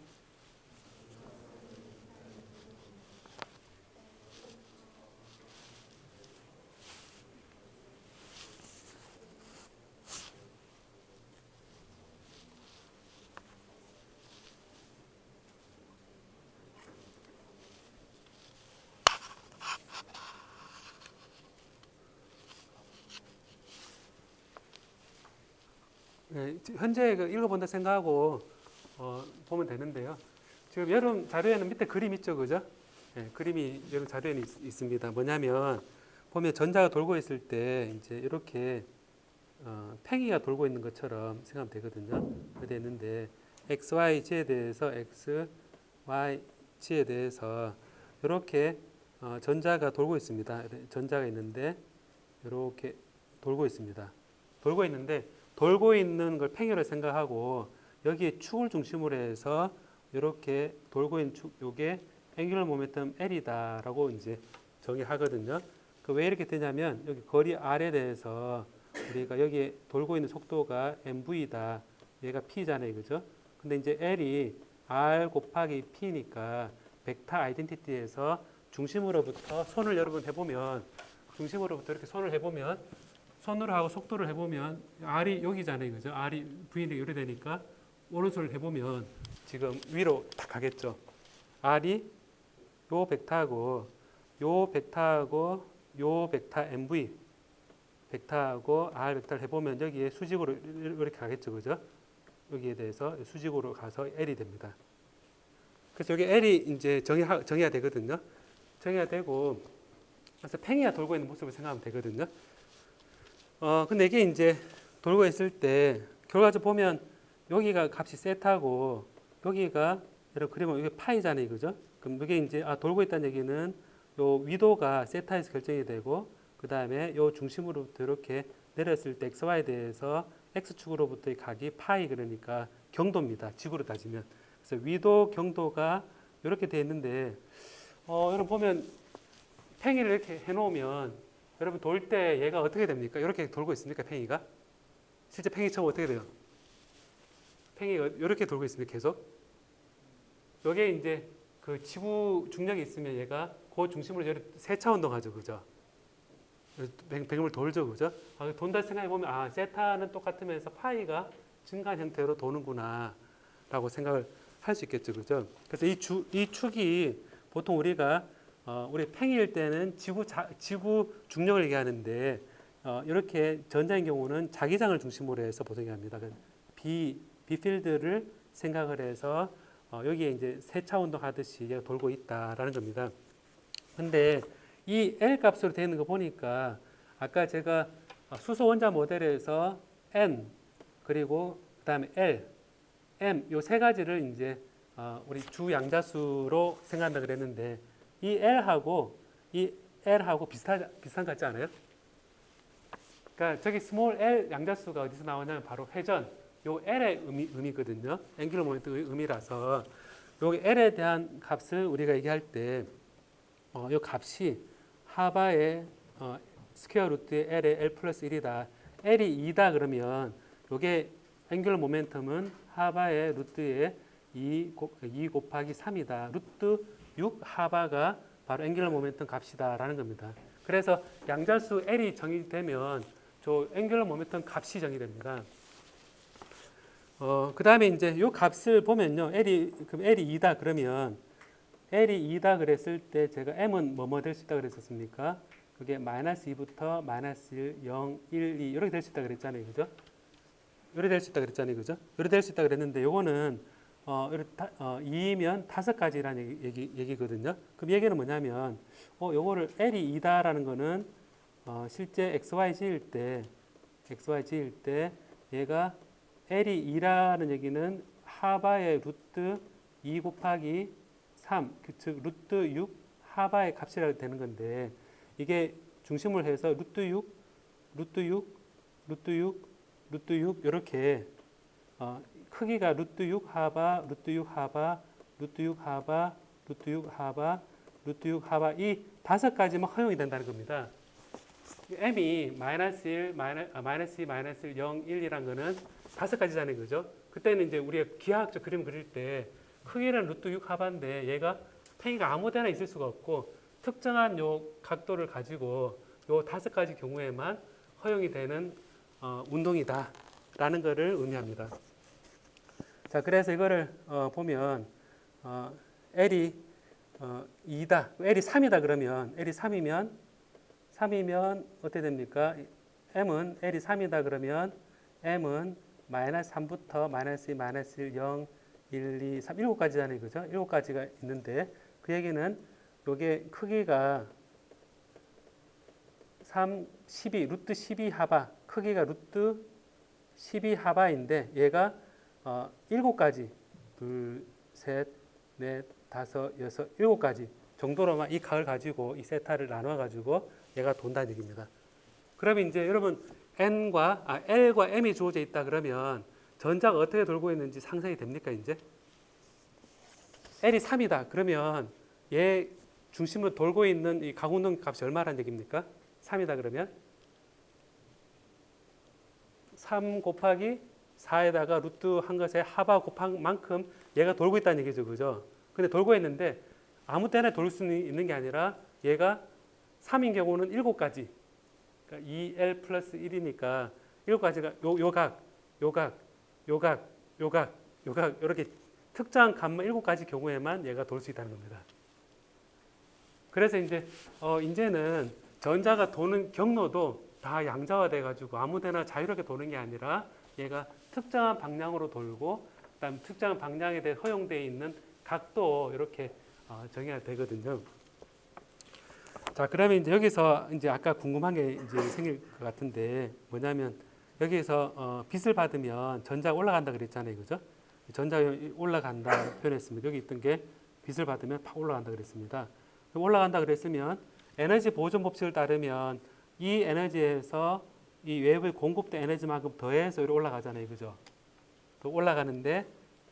네, 현재 읽어본다 생각하고 보면 되는데요. 지금 여러분 자료에는 밑에 그림 있죠, 그죠? 네, 그림이 여러분 자료에는 있습니다. 뭐냐면 보면 전자가 돌고 있을 때 이제 이렇게 팽이가 돌고 있는 것처럼 생각하면 되거든요. 그렇게 있는데 x, y, z에 대해서 x, y, z에 대해서 이렇게 전자가 돌고 있습니다. 전자가 있는데 이렇게 돌고 있습니다. 돌고 있는데 돌고 있는 걸 팽이로 생각하고 여기에 축을 중심으로 해서 이렇게 돌고 있는 축, 요게 앵귤러 모멘텀 L이다라고 이제 정의하거든요. 왜 이렇게 되냐면 여기 거리 R에 대해서 우리가 여기에 돌고 있는 속도가 mv다. 얘가 p잖아요, 그죠? 근데 이제 L이 R 곱하기 p니까 벡터 아이덴티티에서 중심으로부터 손을 여러분 해보면 중심으로부터 이렇게 손을 해보면 손으로 하고 속도를 해보면 R이 여기잖아요, 그죠? R이 V인데 이렇게 되니까 오른손을 해보면 지금 위로 딱 가겠죠. R이 요 벡터하고 요 벡터하고 요 벡터 MV 벡터하고 R 벡터를 해보면 여기에 수직으로 이렇게 가겠죠, 그죠? 여기에 대해서 수직으로 가서 L이 됩니다. 그래서 여기 L이 이제 정의가 되거든요. 정의가 되고 그래서 팽이가 돌고 있는 모습을 생각하면 되거든요. 근데 이게 이제 돌고 있을 때 결과적으로 보면 여기가 값이 세타고 여기가 여러분 그리면 이게 파이잖아요, 그죠? 그럼 이게 이제 돌고 있다는 얘기는 요 위도가 세타에서 결정이 되고 그 다음에 요 중심으로부터 이렇게 내렸을 때 x, y에 대해서 x축으로부터의 각이 파이 그러니까 경도입니다. 지구로 따지면. 그래서 위도 경도가 이렇게 돼 있는데 여러분 보면 팽이를 이렇게 해놓으면 여러분 돌 때 얘가 어떻게 됩니까? 이렇게 돌고 있습니까? 팽이가? 실제 팽이처럼 어떻게 돼요? 팽이가 이렇게 돌고 있습니다. 계속. 요게 이제 그 지구 중력이 있으면 얘가 그 중심으로 세차 운동하죠, 그죠? 백을 돌죠, 그죠? 돈다 생각해 보면 세타는 똑같으면서 파이가 증가한 형태로 도는구나라고 생각을 할 수 있겠죠, 그죠? 그래서 이 축이 보통 우리가 우리 팽이일 때는 지구 중력을 얘기하는데 이렇게 전자인 경우는 자기장을 중심으로 해서 보통 얘기합니다. 비필드를 생각을 해서 여기에 이제 세차 운동 하듯이 얘가 돌고 있다라는 겁니다. 근데 이 L 값으로 되어 있는 거 보니까 아까 제가 수소 원자 모델에서 N 그리고 그다음에 L, M 요 세 가지를 이제 우리 주 양자수로 생각한다 그랬는데 이 L하고 비슷한 것 같지 않아요? 그러니까 저기 스몰 L 양자수가 어디서 나오냐면 바로 회전 요 L의 의미거든요. 앵귤러 모멘트 의미라서 요 L에 대한 값을 우리가 얘기할 때 요 값이 하바의 스퀘어 루트의 L의 L 플러스 1이다. L이 2다 그러면 요게 앵귤러 모멘텀은 하바의 루트의 2 곱하기 3이다. 루트 6 하바가 바로 앵귤러 모멘텀 값이다라는 겁니다. 그래서 양자수 L이 정의되면 저 앵귤러 모멘텀 값이 정의됩니다. 그 다음에 이제 요 값을 보면요. 그럼 L이 2다 그러면 L이 2다 그랬을 때 제가 M은 뭐뭐 될 수 있다 그랬었습니까? 그게 마이너스 2부터 마이너스 1, 0, 1, 2 이렇게 될 수 있다 그랬잖아요. 그죠? 이렇게 될 수 있다 그랬잖아요. 그죠? 이렇게 될 수 있다 그랬는데 요거는 2면 5가지라는 얘기거든요. 그럼 얘기는 뭐냐면 요거를 L이 2다라는 거는 실제 XYG일 때 얘가 L이 2라는 얘기는 하바의 루트 2 곱하기 3, 즉 루트 6 하바의 값이라고 되는 건데 이게 중심을 해서 루트 6, 루트 6, 루트 6, 루트 6 이렇게 크기가 루트 6 하바, 루트 6 하바, 루트 6 하바, 루트 6 하바, 루트 6 하바 이 5가지만 허용이 된다는 겁니다. m이 마이너스 1, 마이너스 2, 마이너스 1, 0, 1, 2라는 거는 5가지잖아요. 그죠? 그때는 이제 우리가 기하학적 그림 그릴 때 크기는 루트 6 하바인데 얘가 팽이가 아무 데나 있을 수가 없고 특정한 요 각도를 가지고 요 5가지 경우에만 허용이 되는 운동이다 라는 것을 의미합니다. 자, 그래서 이거를 보면 L이 2다, L이 3이다 그러면 L이 3이면 어떻게 됩니까? M은 L이 3이다 그러면 M은 마이너스 3부터 마이너스 2, 마이너스 1, 0, 1, 2, 3, 7가지잖아요. 그죠? 7가지가 있는데 그 얘기는 요게 크기가 3, 12, 루트 12 하바, 크기가 루트 12 하바인데 얘가 7가지, 둘, 셋, 넷, 다섯, 여섯, 7가지 정도로만 이 각을 가지고 이 세타를 나눠 가지고 얘가 돈다는 얘기입니다. 그러면 이제 여러분 L과 M이 주어져 있다 그러면 전자가 어떻게 돌고 있는지 상상이 됩니까? 이제 L이 3이다 그러면 얘 중심으로 돌고 있는 이 각운동 값이 얼마라는 얘기입니까? 3이다 그러면 3 곱하기 4에다가 루트 한 것에 하바 곱한 만큼 얘가 돌고 있다는 얘기죠. 그죠? 근데 돌고 있는데 아무 때나 돌 수 있는 게 아니라 얘가 3인 경우는 7가지. 그러니까 2L 플러스 1이니까 7가지가 요각 이렇게 특정한 값만 7가지 경우에만 얘가 돌 수 있다는 겁니다. 그래서 이제는 전자가 도는 경로도 다 양자화돼 가지고 아무데나 자유롭게 도는 게 아니라 얘가 특정한 방향으로 돌고 그다음 특정한 방향에 대해 허용되어 있는 각도 이렇게 정해야 되거든요. 자, 그러면 이제 여기서 이제 아까 궁금한 게 이제 생길 것 같은데 뭐냐면 여기서 빛을 받으면 전자가 올라간다 그랬잖아요. 그죠? 전자가 올라간다 표현했습니다. 여기 있던 게 빛을 받으면 팍 올라간다 그랬습니다. 올라간다 그랬으면 에너지 보존 법칙을 따르면 이 에너지에서 이 외부에 공급된 에너지만큼 더해서 이렇게 올라가잖아요. 그죠? 또 올라가는데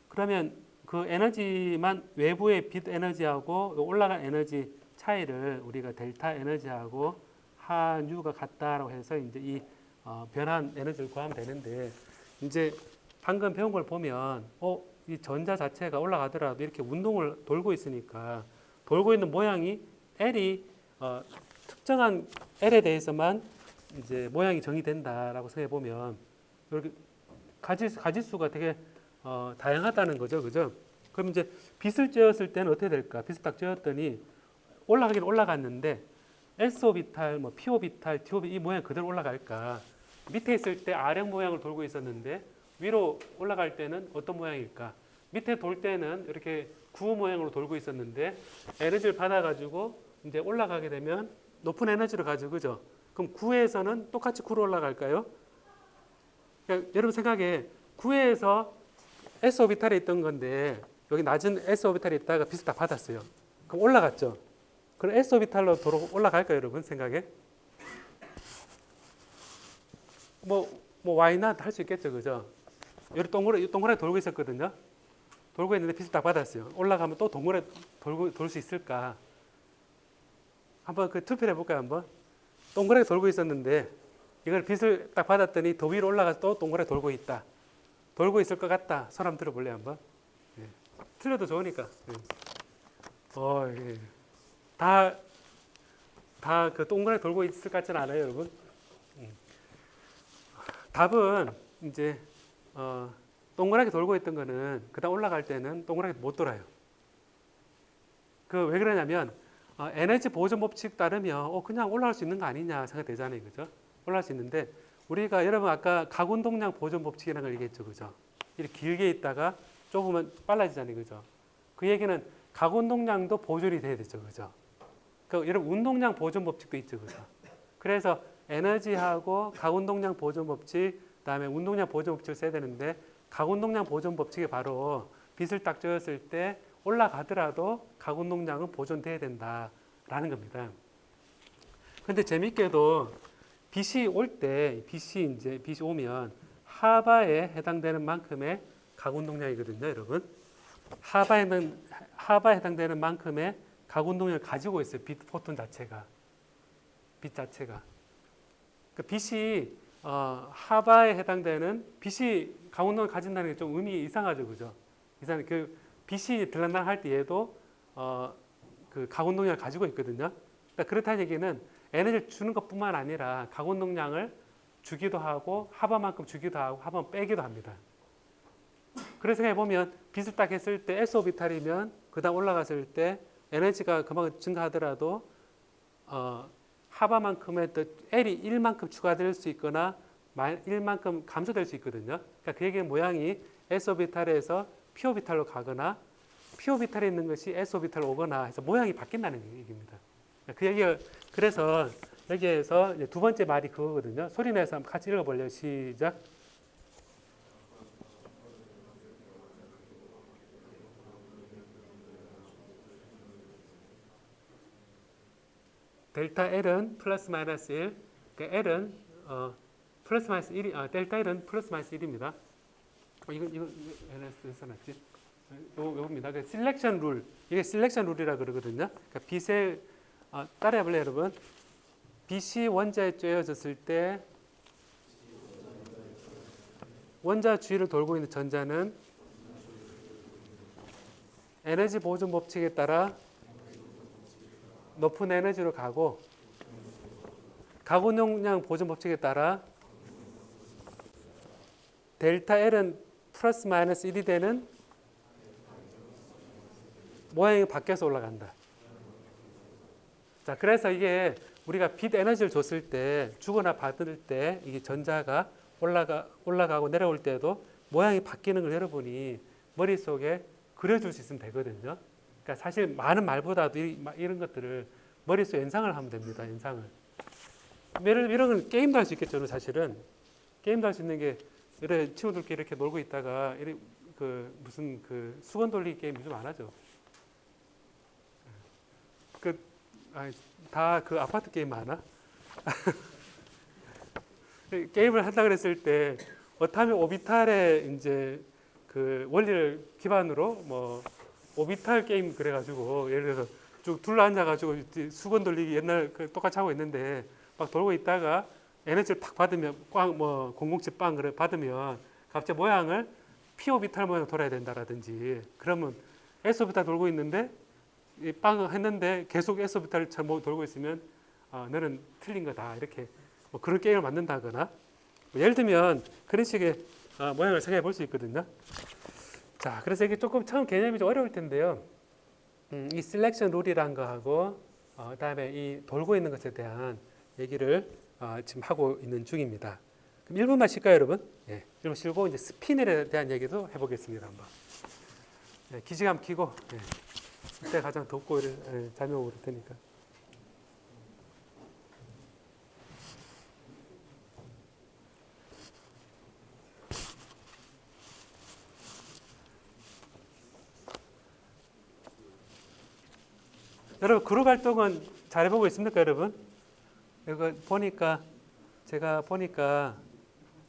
그러면 그 에너지만 외부의 빛 에너지하고 올라간 에너지 차이를 우리가 델타 에너지하고 한유가 같다라고 해서 이제 이 변한 에너지를 구하면 되는데 이제 방금 배운 걸 보면 이 전자 자체가 올라가더라도 이렇게 운동을 돌고 있으니까 돌고 있는 모양이 L이 특정한 L에 대해서만 이제 모양이 정의된다라고 생각해 보면 이렇게 가지수가 되게 다양하다는 거죠, 그죠? 그럼 이제 빛을 쬐었을 때는 어떻게 될까? 빛을 딱 쬐었더니 올라가긴 올라갔는데 S 오비탈, 뭐 P 오비탈, D 오비탈 이 모양 그대로 올라갈까? 밑에 있을 때 R형 모양을 돌고 있었는데 위로 올라갈 때는 어떤 모양일까? 밑에 돌 때는 이렇게 구 모양으로 돌고 있었는데 에너지를 받아가지고 이제 올라가게 되면 높은 에너지를 가지고 그죠? 그럼 9에서는 똑같이 9로 올라갈까요? 그러니까 여러분 생각에 9에서 S 오비탈에 있던 건데 여기 낮은 S 오비탈에 있다가 빛을 다 받았어요. 그럼 올라갔죠? 그럼 S 오비탈로 올라갈까요, 여러분 생각에? 뭐 why not 할 수 있겠죠, 그죠? 여기 동그랗게 돌고 있었거든요. 돌고 있는데 빛을 딱 받았어요. 올라가면 또 동그랗게 돌 수 있을까? 한번 그 투표를 해볼까요, 한번? 동그랗게 돌고 있었는데 이걸 빛을 딱 받았더니 더 위로 올라가서 또 동그랗게 돌고 있다. 돌고 있을 것 같다. 손 한번 들어볼래요, 한번? 예. 틀려도 좋으니까. 예. 예. 다 그 동그랗게 돌고 있을 것 같지는 않아요, 여러분? 답은 이제 동그랗게 돌고 있던 거는 그다음 올라갈 때는 동그랗게 못 돌아요. 그 왜 그러냐면 에너지 보존 법칙 따르면 그냥 올라갈 수 있는 거 아니냐 생각되잖아요, 그죠? 올라갈 수 있는데 우리가 여러분 아까 가운동량 보존 법칙이라는 걸 얘기했죠, 그죠? 이렇게 길게 있다가 좁으면 빨라지잖아요, 그죠? 그 얘기는 가운동량도 보존이 돼야 되죠, 그죠? 그 여러분 운동량 보존 법칙도 있죠, 그죠? 그래서 에너지하고 가운동량 보존 법칙, 그다음에 운동량 보존 법칙을 써야 되는데 가운동량 보존 법칙이 바로 빛을 딱 쬐었을 때 올라가더라도 가운동량은 보존돼야 된다라는 겁니다. 근데 재밌게도 빛이 올 때, 빛이 오면 하바에 해당되는 만큼의 가운동량이거든요, 여러분. 하바에 해당되는 만큼의 가운동량을 가지고 있어요. 빛 포톤 자체가. 빛 자체가. 그러니까 빛이 하바에 해당되는 빛이 가운동량을 가진다는 게 좀 의미 이상하죠, 그죠? 이상 그 빛이 들락날락 때 얘도 그 가운동량을 가지고 있거든요. 그러니까 그렇다는 얘기는 에너지를 주는 것뿐만 아니라 가운동량을 주기도 하고 하바만큼 주기도 하고 하바만 빼기도 합니다. 그래서 생각해 보면 빛을 딱 했을 때 S 오비탈이면 그다음 올라갔을 때 에너지가 그만큼 증가하더라도 하바만큼의 L이 1만큼 추가될 수 있거나 1만큼 감소될 수 있거든요. 그러니까 그 얘기의 모양이 S 오비탈에서 P 오비탈로 가거나 P 오비탈에 있는 것이 S 오비탈로 오거나 해서 모양이 바뀐다는 얘기입니다. 그 얘기가 그래서 여기에서 이제 두 번째 말이 그거거든요. 소리 내서 한번 같이 읽어볼래요? 시작. 델타 L은 플러스 마이너스 1. 그러니까 L은 플러스 마이너스 1이 델타 L은 플러스 마이너스 1입니다. 이거 NS 써놨지? 요겁니다. 그 셀렉션 룰. 이게 셀렉션 룰이라 그러거든요. 그러니까 빛에 따라해 볼래요, 여러분? 빛이 원자에 쬐어졌을 때 원자 주위를 돌고 있는 전자는 에너지 보존 법칙에 따라 높은 에너지로 가고 가운동량 보존 법칙에 따라 델타 L은 플러스 마이너스 1이 되는 모양이 바뀌어서 올라간다. 자, 그래서 이게 우리가 빛 에너지를 줬을 때 주거나 받을 때 이게 전자가 올라가고 내려올 때도 모양이 바뀌는 걸 여러분이 머릿속에 그려줄 수 있으면 되거든요. 그러니까 사실 많은 말보다도 이런 것들을 머릿속에 연상을 하면 됩니다. 연상을. 이런 건 게임도 할 수 있겠죠. 사실은 게임도 할 수 있는 게 이래 친구들끼리 이렇게 놀고 있다가 무슨 수건 돌리기 게임 요즘 안 하죠. 다 아파트 게임 하나? 게임을 한다 그랬을 때 어떻게 오비탈의 이제 그 원리를 기반으로 뭐 오비탈 게임 그래가지고 예를 들어서 쭉 둘러앉아가지고 수건 돌리기 옛날 똑같이 하고 있는데 막 돌고 있다가 에너지를 팍 받으면 뭐 007 빵 그래 받으면 갑자기 모양을 P 오비탈 모양 돌아야 된다라든지 그러면 S 오비탈 돌고 있는데 빵 했는데 계속 S 오비탈을 잘못 돌고 있으면 너는 틀린 거다 이렇게 뭐 그런 게임을 만든다거나 뭐 예를 들면 그런 식의 모양을 생각해 볼 수 있거든요. 자, 그래서 이게 조금 처음 개념이 좀 어려울 텐데요. 이 셀렉션 룰이란 거하고 그다음에 이 돌고 있는 것에 대한 얘기를 지금 하고 있는 중입니다. 그럼 1분만 쉴까요, 여러분? 예, 1분 쉬고 이제 스피넬에 대한 얘기도 해보겠습니다. 한번. 예, 기지감 켜고 예, 그때 가장 덥고 잠이 오고 그럴 테니까. 여러분 그룹 활동은 잘해보고 있습니까, 여러분? 이거 보니까 제가 보니까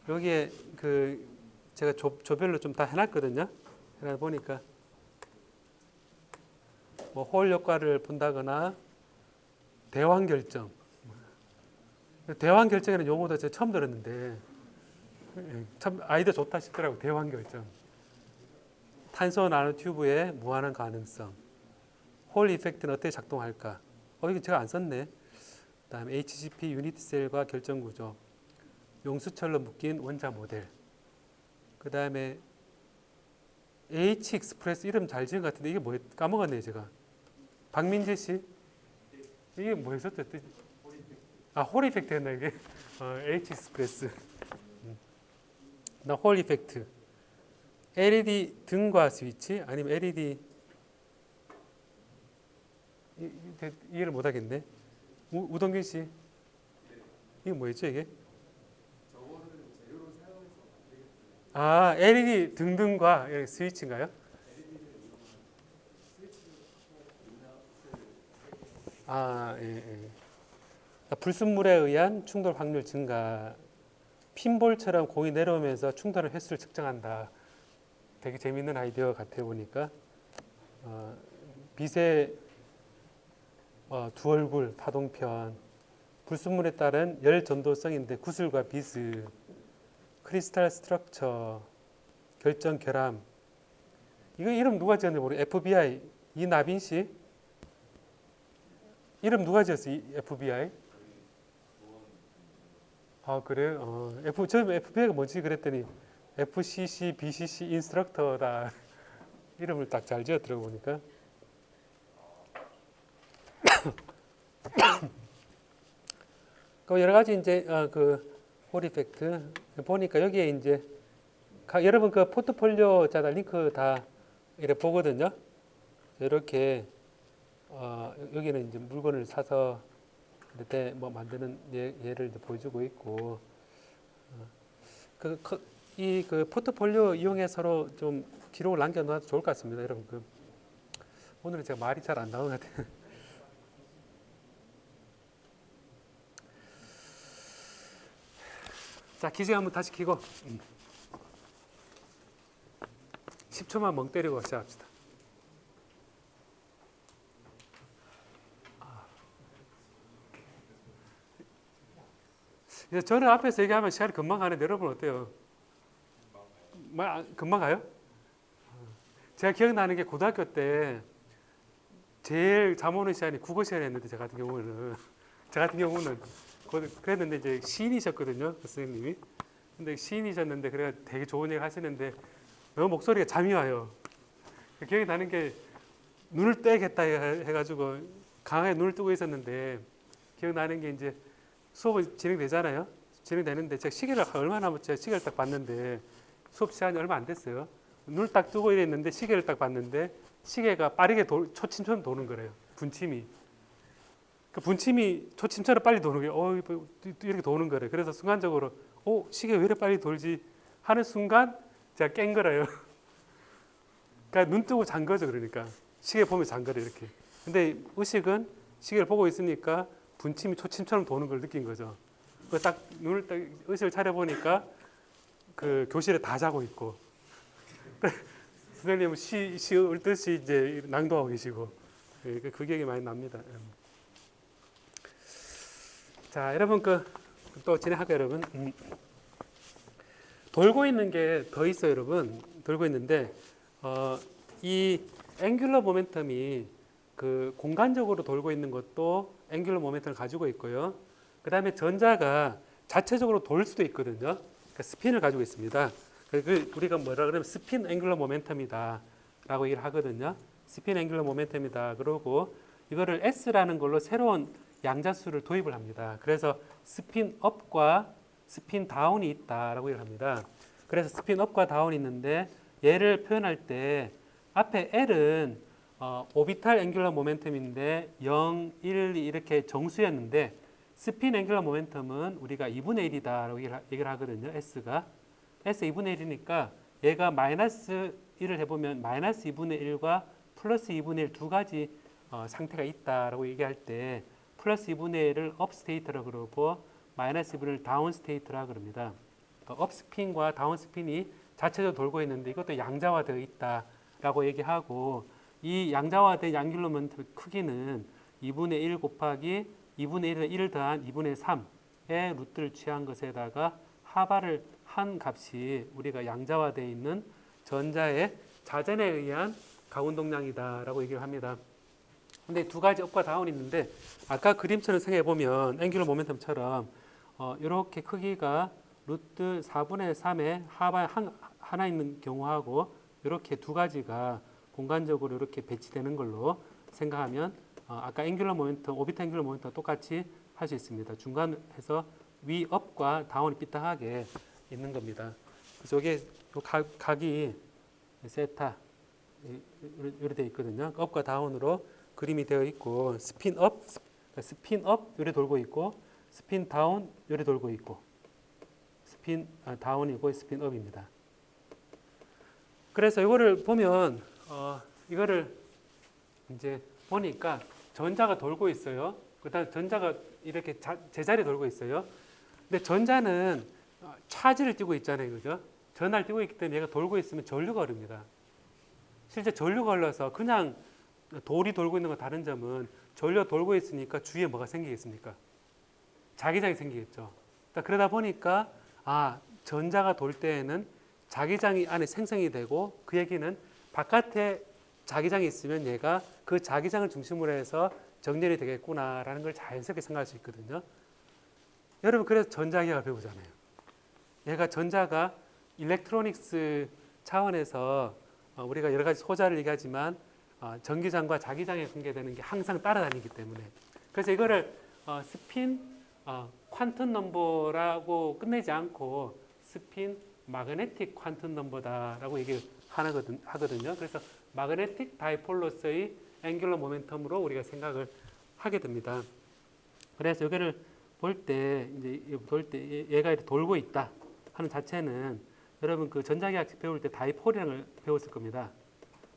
여기에 제가 조별로 좀 다 해놨거든요. 해놔 보니까 뭐 홀 효과를 본다거나 대왕 결정. 대왕 결정이라는 용어도 제가 처음 들었는데 참 아이디어 좋다 싶더라고. 대왕 결정. 탄소 나노 튜브의 무한한 가능성. 홀 이펙트는 어떻게 작동할까? 이거 제가 안 썼네. 그다음에 HGP 유니티 셀과 결정 구조, 용수철로 묶인 원자 모델. 그다음에 H 익스프레스 이름 잘 지은 것 같은데 이게 뭐예요? 까먹었네요, 제가. 박민재 씨? 이게 뭐였었죠? 아, 홀 이펙트였나 이게? H 익스프레스. 나 홀 이펙트. LED 등과 스위치 아니면 LED 이해를 못 하겠네. 우동균 씨. 이게 뭐였죠 이게? 아, LED 등등과 스위치인가요? 아, 예, 예. 그러니까 불순물에 의한 충돌 확률 증가. 핀볼처럼 공이 내려오면서 충돌의 횟수를 측정한다. 되게 재밌는 아이디어 같아 보니까. 빛의 두 얼굴 파동편, 불순물에 따른 열 전도성인데 구슬과 비스, 크리스탈 스트럭처, 결정 결함. 이거 이름 누가 지었는지 모르겠어요. FBI 이나빈 씨 이름 누가 지었어? FBI? 아 그래요? 처음에 FBI가 뭐지 그랬더니 FCC, BCC 인스트럭터다. 이름을 딱 잘 지었더라고 보니까. 그 여러 가지 이제 홀 이펙트 보니까 여기에 이제 여러분 그 포트폴리오 자다 링크 다 이렇게 보거든요. 이렇게 여기는 이제 물건을 사서 이렇게 뭐 만드는 예를 이제 보여주고 있고 이 포트폴리오 이용해 서로 좀 기록을 남겨놔도 좋을 것 같습니다, 여러분. 오늘은 제가 말이 잘 안 나오는 것 같아요. 자, 기계 한번 다시 켜고 10초만 멍 때리고 시작합시다. 저는 앞에서 얘기하면 시간이 금방 가는데 여러분 어때요? 금방 가요? 제가 기억나는 게 고등학교 때 제일 잠 오는 시간이 국어 시간이었는데 제 같은 경우는 그랬는데 이제 시인이셨거든요, 그 선생님이. 근데 시인이셨는데 그래가 되게 좋은 얘기 하시는데 너무 목소리가 잠이 와요. 기억이 나는 게 눈을 떼겠다 해가지고 강하게 눈을 뜨고 있었는데 기억나는 게 이제 수업이 진행되잖아요. 진행되는데 제가 시계를 얼마 남았지? 제가 시계를 딱 봤는데 수업 시간이 얼마 안 됐어요. 눈을 딱 뜨고 이랬는데 시계를 딱 봤는데 시계가 빠르게 초침처럼 도는 거래요. 분침이. 그 분침이 초침처럼 빨리 도는 거예요. 이렇게 도는 거래요. 그래서 순간적으로 시계 왜 이렇게 빨리 돌지 하는 순간 제가 깬 거래요. 그러니까 눈 뜨고 잔 거죠. 그러니까 시계 보면 잔 거래요. 이렇게. 근데 의식은 시계를 보고 있으니까 분침이 초침처럼 도는 걸 느낀 거죠. 딱 눈을 딱 의식을 차려 보니까 그 교실에 다 자고 있고 선생님은 시 읊듯이 이제 낭독하고 계시고 그 기억이 많이 납니다. 자, 여러분 또 진행할까요, 여러분? 돌고 있는 게 더 있어요, 여러분. 돌고 있는데 이 앵귤러 모멘텀이 그 공간적으로 돌고 있는 것도 앵귤러 모멘텀을 가지고 있고요. 그 다음에 전자가 자체적으로 돌 수도 있거든요. 그러니까 스핀을 가지고 있습니다. 우리가 뭐라 그러면 스핀 앵귤러 모멘텀이다 라고 얘기를 하거든요. 스핀 앵귤러 모멘텀이다. 그러고 이거를 S라는 걸로 새로운 양자수를 도입을 합니다. 그래서 스핀 업과 스핀 다운이 있다라고 얘기를 합니다. 그래서 스핀 업과 다운이 있는데 얘를 표현할 때 앞에 L은 오비탈 앵귤러 모멘텀인데 0, 1, 2 이렇게 정수였는데 스핀 앵귤러 모멘텀은 우리가 2분의 1이다라고 얘기를 하거든요. S가 S 2분의 1이니까 얘가 마이너스 1을 해보면 마이너스 2분의 1과 플러스 2분의 1 두 가지 상태가 있다라고 얘기할 때 플러스 2분의 1을 업 스테이트라고 그러고 마이너스 2분의 1 다운 스테이트라고 그럽니다. 업 스핀과 다운 스핀이 자체적으로 돌고 있는데 이것도 양자화되어 있다라고 얘기하고 이 양자화된 앵귤러 모멘텀의 크기는 2분의 1 곱하기 2분의 1에 1을 더한 2분의 3의 루트를 취한 것에다가 하바를 한 값이 우리가 양자화되어 있는 전자의 자전에 의한 가운동량이다라고 얘기를 합니다. 근데 두 가지 업과 다운이 있는데 아까 그림처럼 생각해 보면 앵귤러 모멘텀처럼 이렇게 크기가 루트 4분의 3의 하바 하나 있는 경우하고 이렇게 두 가지가 공간적으로 이렇게 배치되는 걸로 생각하면 아까 앵귤러 모멘텀, 오비탈 앵귤러 모멘텀 똑같이 할 수 있습니다. 중간에서 위 업과 다운이 삐딱하게 있는 겁니다. 그래서 이게 각이 세타 이렇게 되어 있거든요. 업과 다운으로 그림이 되어 있고 스핀 업 이렇게 돌고 있고 스핀 다운 이렇게 돌고 있고 스핀 다운이고 스핀 업입니다. 그래서 이거를 보면 이거를 이제 보니까 전자가 돌고 있어요. 그다음 전자가 이렇게 제자리에 돌고 있어요. 근데 전자는 차지를 띠고 있잖아요, 그죠? 전하를 띠고 있기 때문에 얘가 돌고 있으면 전류가 흐릅니다. 실제 전류가 흘러서 그냥 돌이 돌고 있는 거 다른 점은 전류가 돌고 있으니까 주위에 뭐가 생기겠습니까? 자기장이 생기겠죠. 그러다 보니까 전자가 돌 때에는 자기장이 안에 생성이 되고 그 얘기는 바깥에 자기장이 있으면 얘가 그 자기장을 중심으로 해서 정렬이 되겠구나라는 걸 자연스럽게 생각할 수 있거든요. 여러분 그래서 전자기하를 배우잖아요. 얘가 전자가 일렉트로닉스 차원에서 우리가 여러 가지 소자를 얘기하지만 전기장과 자기장에 관계되는 게 항상 따라다니기 때문에 그래서 이거를 스핀 퀀텀 넘버라고 끝내지 않고 스핀 마그네틱 퀀텀 넘버다라고 하거든요. 그래서 마그네틱 다이폴로스의 앵귤러 모멘텀으로 우리가 생각을 하게 됩니다. 그래서 여기를 볼 때 얘가 이렇게 돌고 있다 하는 자체는 여러분 그 전자기학 배울 때 다이폴이라는 걸 배웠을 겁니다.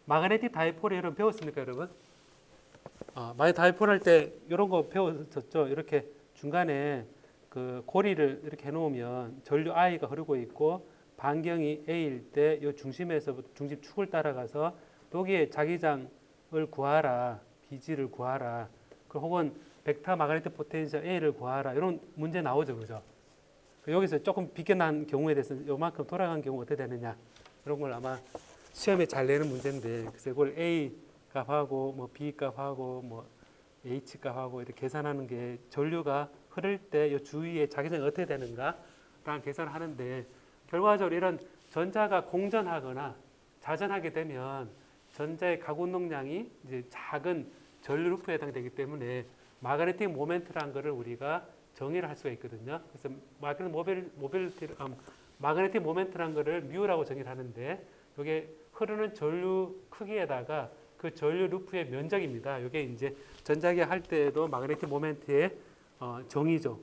마그네틱 다이폴이 여러분 배웠습니까, 여러분? 마그네틱 다이폴 할 때 이런 거 배웠었죠. 이렇게 중간에 그 고리를 이렇게 해놓으면 전류 I가 흐르고 있고 반경이 A일 때 이 중심에서 중심축을 따라가서 여기에 자기장을 구하라, BG를 구하라, 혹은 벡터 마그네틱 포텐셜 A를 구하라 이런 문제 나오죠, 그죠? 여기서 조금 비껴난 경우에 대해서 요만큼 돌아간 경우 어떻게 되느냐 이런 걸 아마 시험에 잘 내는 문제인데 그래서 이걸 A 값하고 뭐 B 값하고 뭐 H 값하고 이렇게 계산하는 게 전류가 흐를 때 이 주위에 자기장이 어떻게 되는가라는 계산을 하는데 결과적으로 이런 전자가 공전하거나 자전하게 되면 전자의 가구 운동량이 이제 작은 전류 루프에 해당되기 때문에 마그네틱 모멘트라는 것을 우리가 정의를 할 수가 있거든요. 그래서 마그네틱 모멘트라는 것을 뮤라고 정의를 하는데 이게 흐르는 전류 크기에다가 그 전류 루프의 면적입니다. 이게 이제 전자기학 할 때도 마그네틱 모멘트의 정의죠.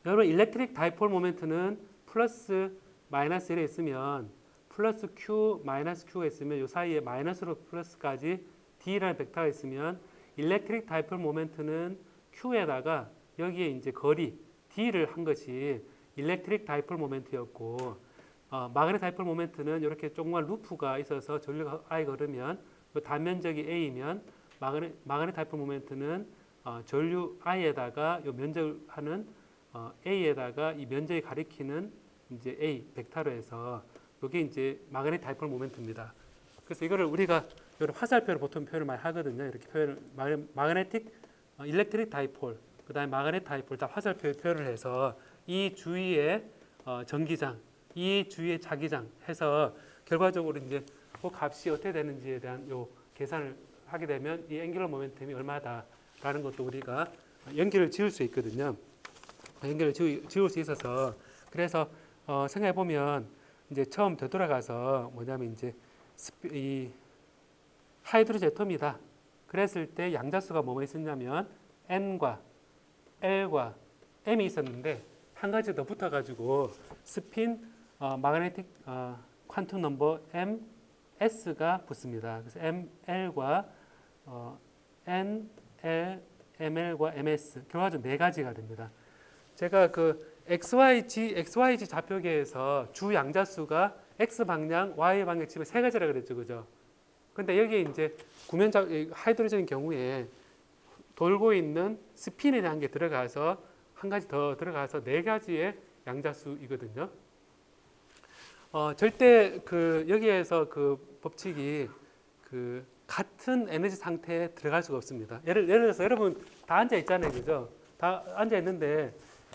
여러분 일렉트릭 다이폴 모멘트는 플러스 마이너스 1에 있으면 플러스 Q 마이너스 Q가 있으면 이 사이에 마이너스로 플러스까지 D라는 벡터가 있으면 일렉트릭 다이폴 모멘트는 Q에다가 여기에 이제 거리 D를 한 것이 일렉트릭 다이폴 모멘트였고 마그네틱 다이폴 모멘트는 이렇게 조그만 루프가 있어서 전류가 I가 흐르면 단면적이 A이면 마그네틱 다이폴 모멘트는 전류 I에다가 이 면적을 하는 A에다가 이 면적이 가리키는 이제 A 벡터로 해서 이게 이제 마그네틱 다이폴 모멘트입니다. 그래서 이거를 우리가 이런 화살표로 보통 표현을 많이 하거든요. 이렇게 표현을 마그네틱 일렉트릭 다이폴 그다음에 마그네틱 다이폴 다 화살표에 표현을 해서 이 주위에 전기장, 이 주위에 자기장 해서 결과적으로 이제 그 값이 어떻게 되는지에 대한 요 계산을 하게 되면 이 앵귤러 모멘텀이 얼마다라는 것도 우리가 연결을 지을 수 있거든요. 연결을 지을 수 있어서 그래서 생각해 보면 이제 처음 되돌아가서 뭐냐면 이제 이 하이드로젠 애톰이다. 그랬을 때 양자수가 뭐뭐 있었냐면 N과 L과 M이 있었는데 한 가지 더 붙어가지고 스핀 마그네틱 퀀텀 넘버 MS가 붙습니다. 그래서 ML과 N, L, ML과 MS 결과적으로 네 가지가 됩니다. 제가 그 XYG 좌표계에서 주 양자수가 X 방향, Y 방향 치면 세 가지라 그랬죠, 그죠? 근데 여기에 이제 하이드로젠의 경우에 돌고 있는 스핀에 대한 게 들어가서 한 가지 더 들어가서 네 가지의 양자수이거든요. 절대 그 여기에서 그 법칙이 그 같은 에너지 상태에 들어갈 수가 없습니다. 예를 들어서 여러분 다 앉아 있잖아요, 그죠? 다 앉아 있는데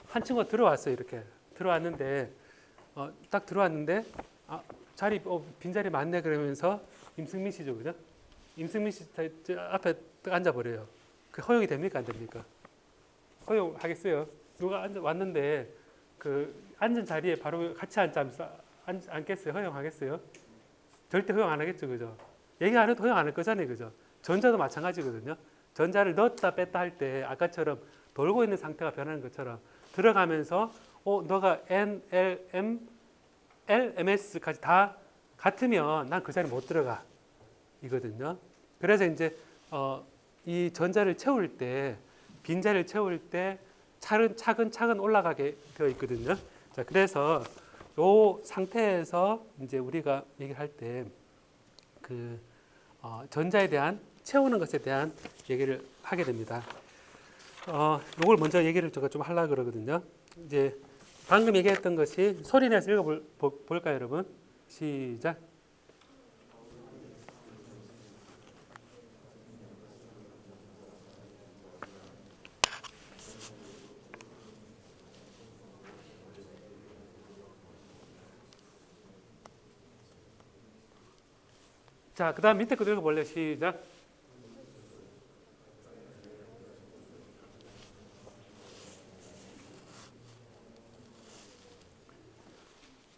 한 친구가 들어왔어요, 이렇게 들어왔는데 딱 들어왔는데 자리 빈자리 많네 그러면서 임승민 씨죠, 그죠? 임승민 씨 저 앞에 딱 앉아버려요. 그 허용이 됩니까 안 됩니까? 허용하겠어요? 누가 왔는데 그 앉은 자리에 바로 같이 앉겠어요? 허용하겠어요? 절대 허용 안 하겠죠, 그죠? 얘기 안 해도 허용 안 할 거잖아요, 그죠? 전자도 마찬가지거든요. 전자를 넣었다 뺐다 할 때 아까처럼 돌고 있는 상태가 변하는 것처럼 들어가면서 너가 N, L, M, L, MS까지 다 같으면 난 그 자리에 못 들어가 이거든요. 그래서 이제 이 전자를 채울 때 빈자리를 채울 때 차근차근 올라가게 되어 있거든요. 자, 그래서 이 상태에서 이제 우리가 얘기할 때 그 전자에 대한 채우는 것에 대한 얘기를 하게 됩니다. 요걸 먼저 얘기를 제가 좀 하려고 그러거든요. 이제 방금 얘기했던 것이 소리 내서 읽어볼까요, 여러분? 시작. 자, 그 다음 밑에 거 읽어볼래요? 시작.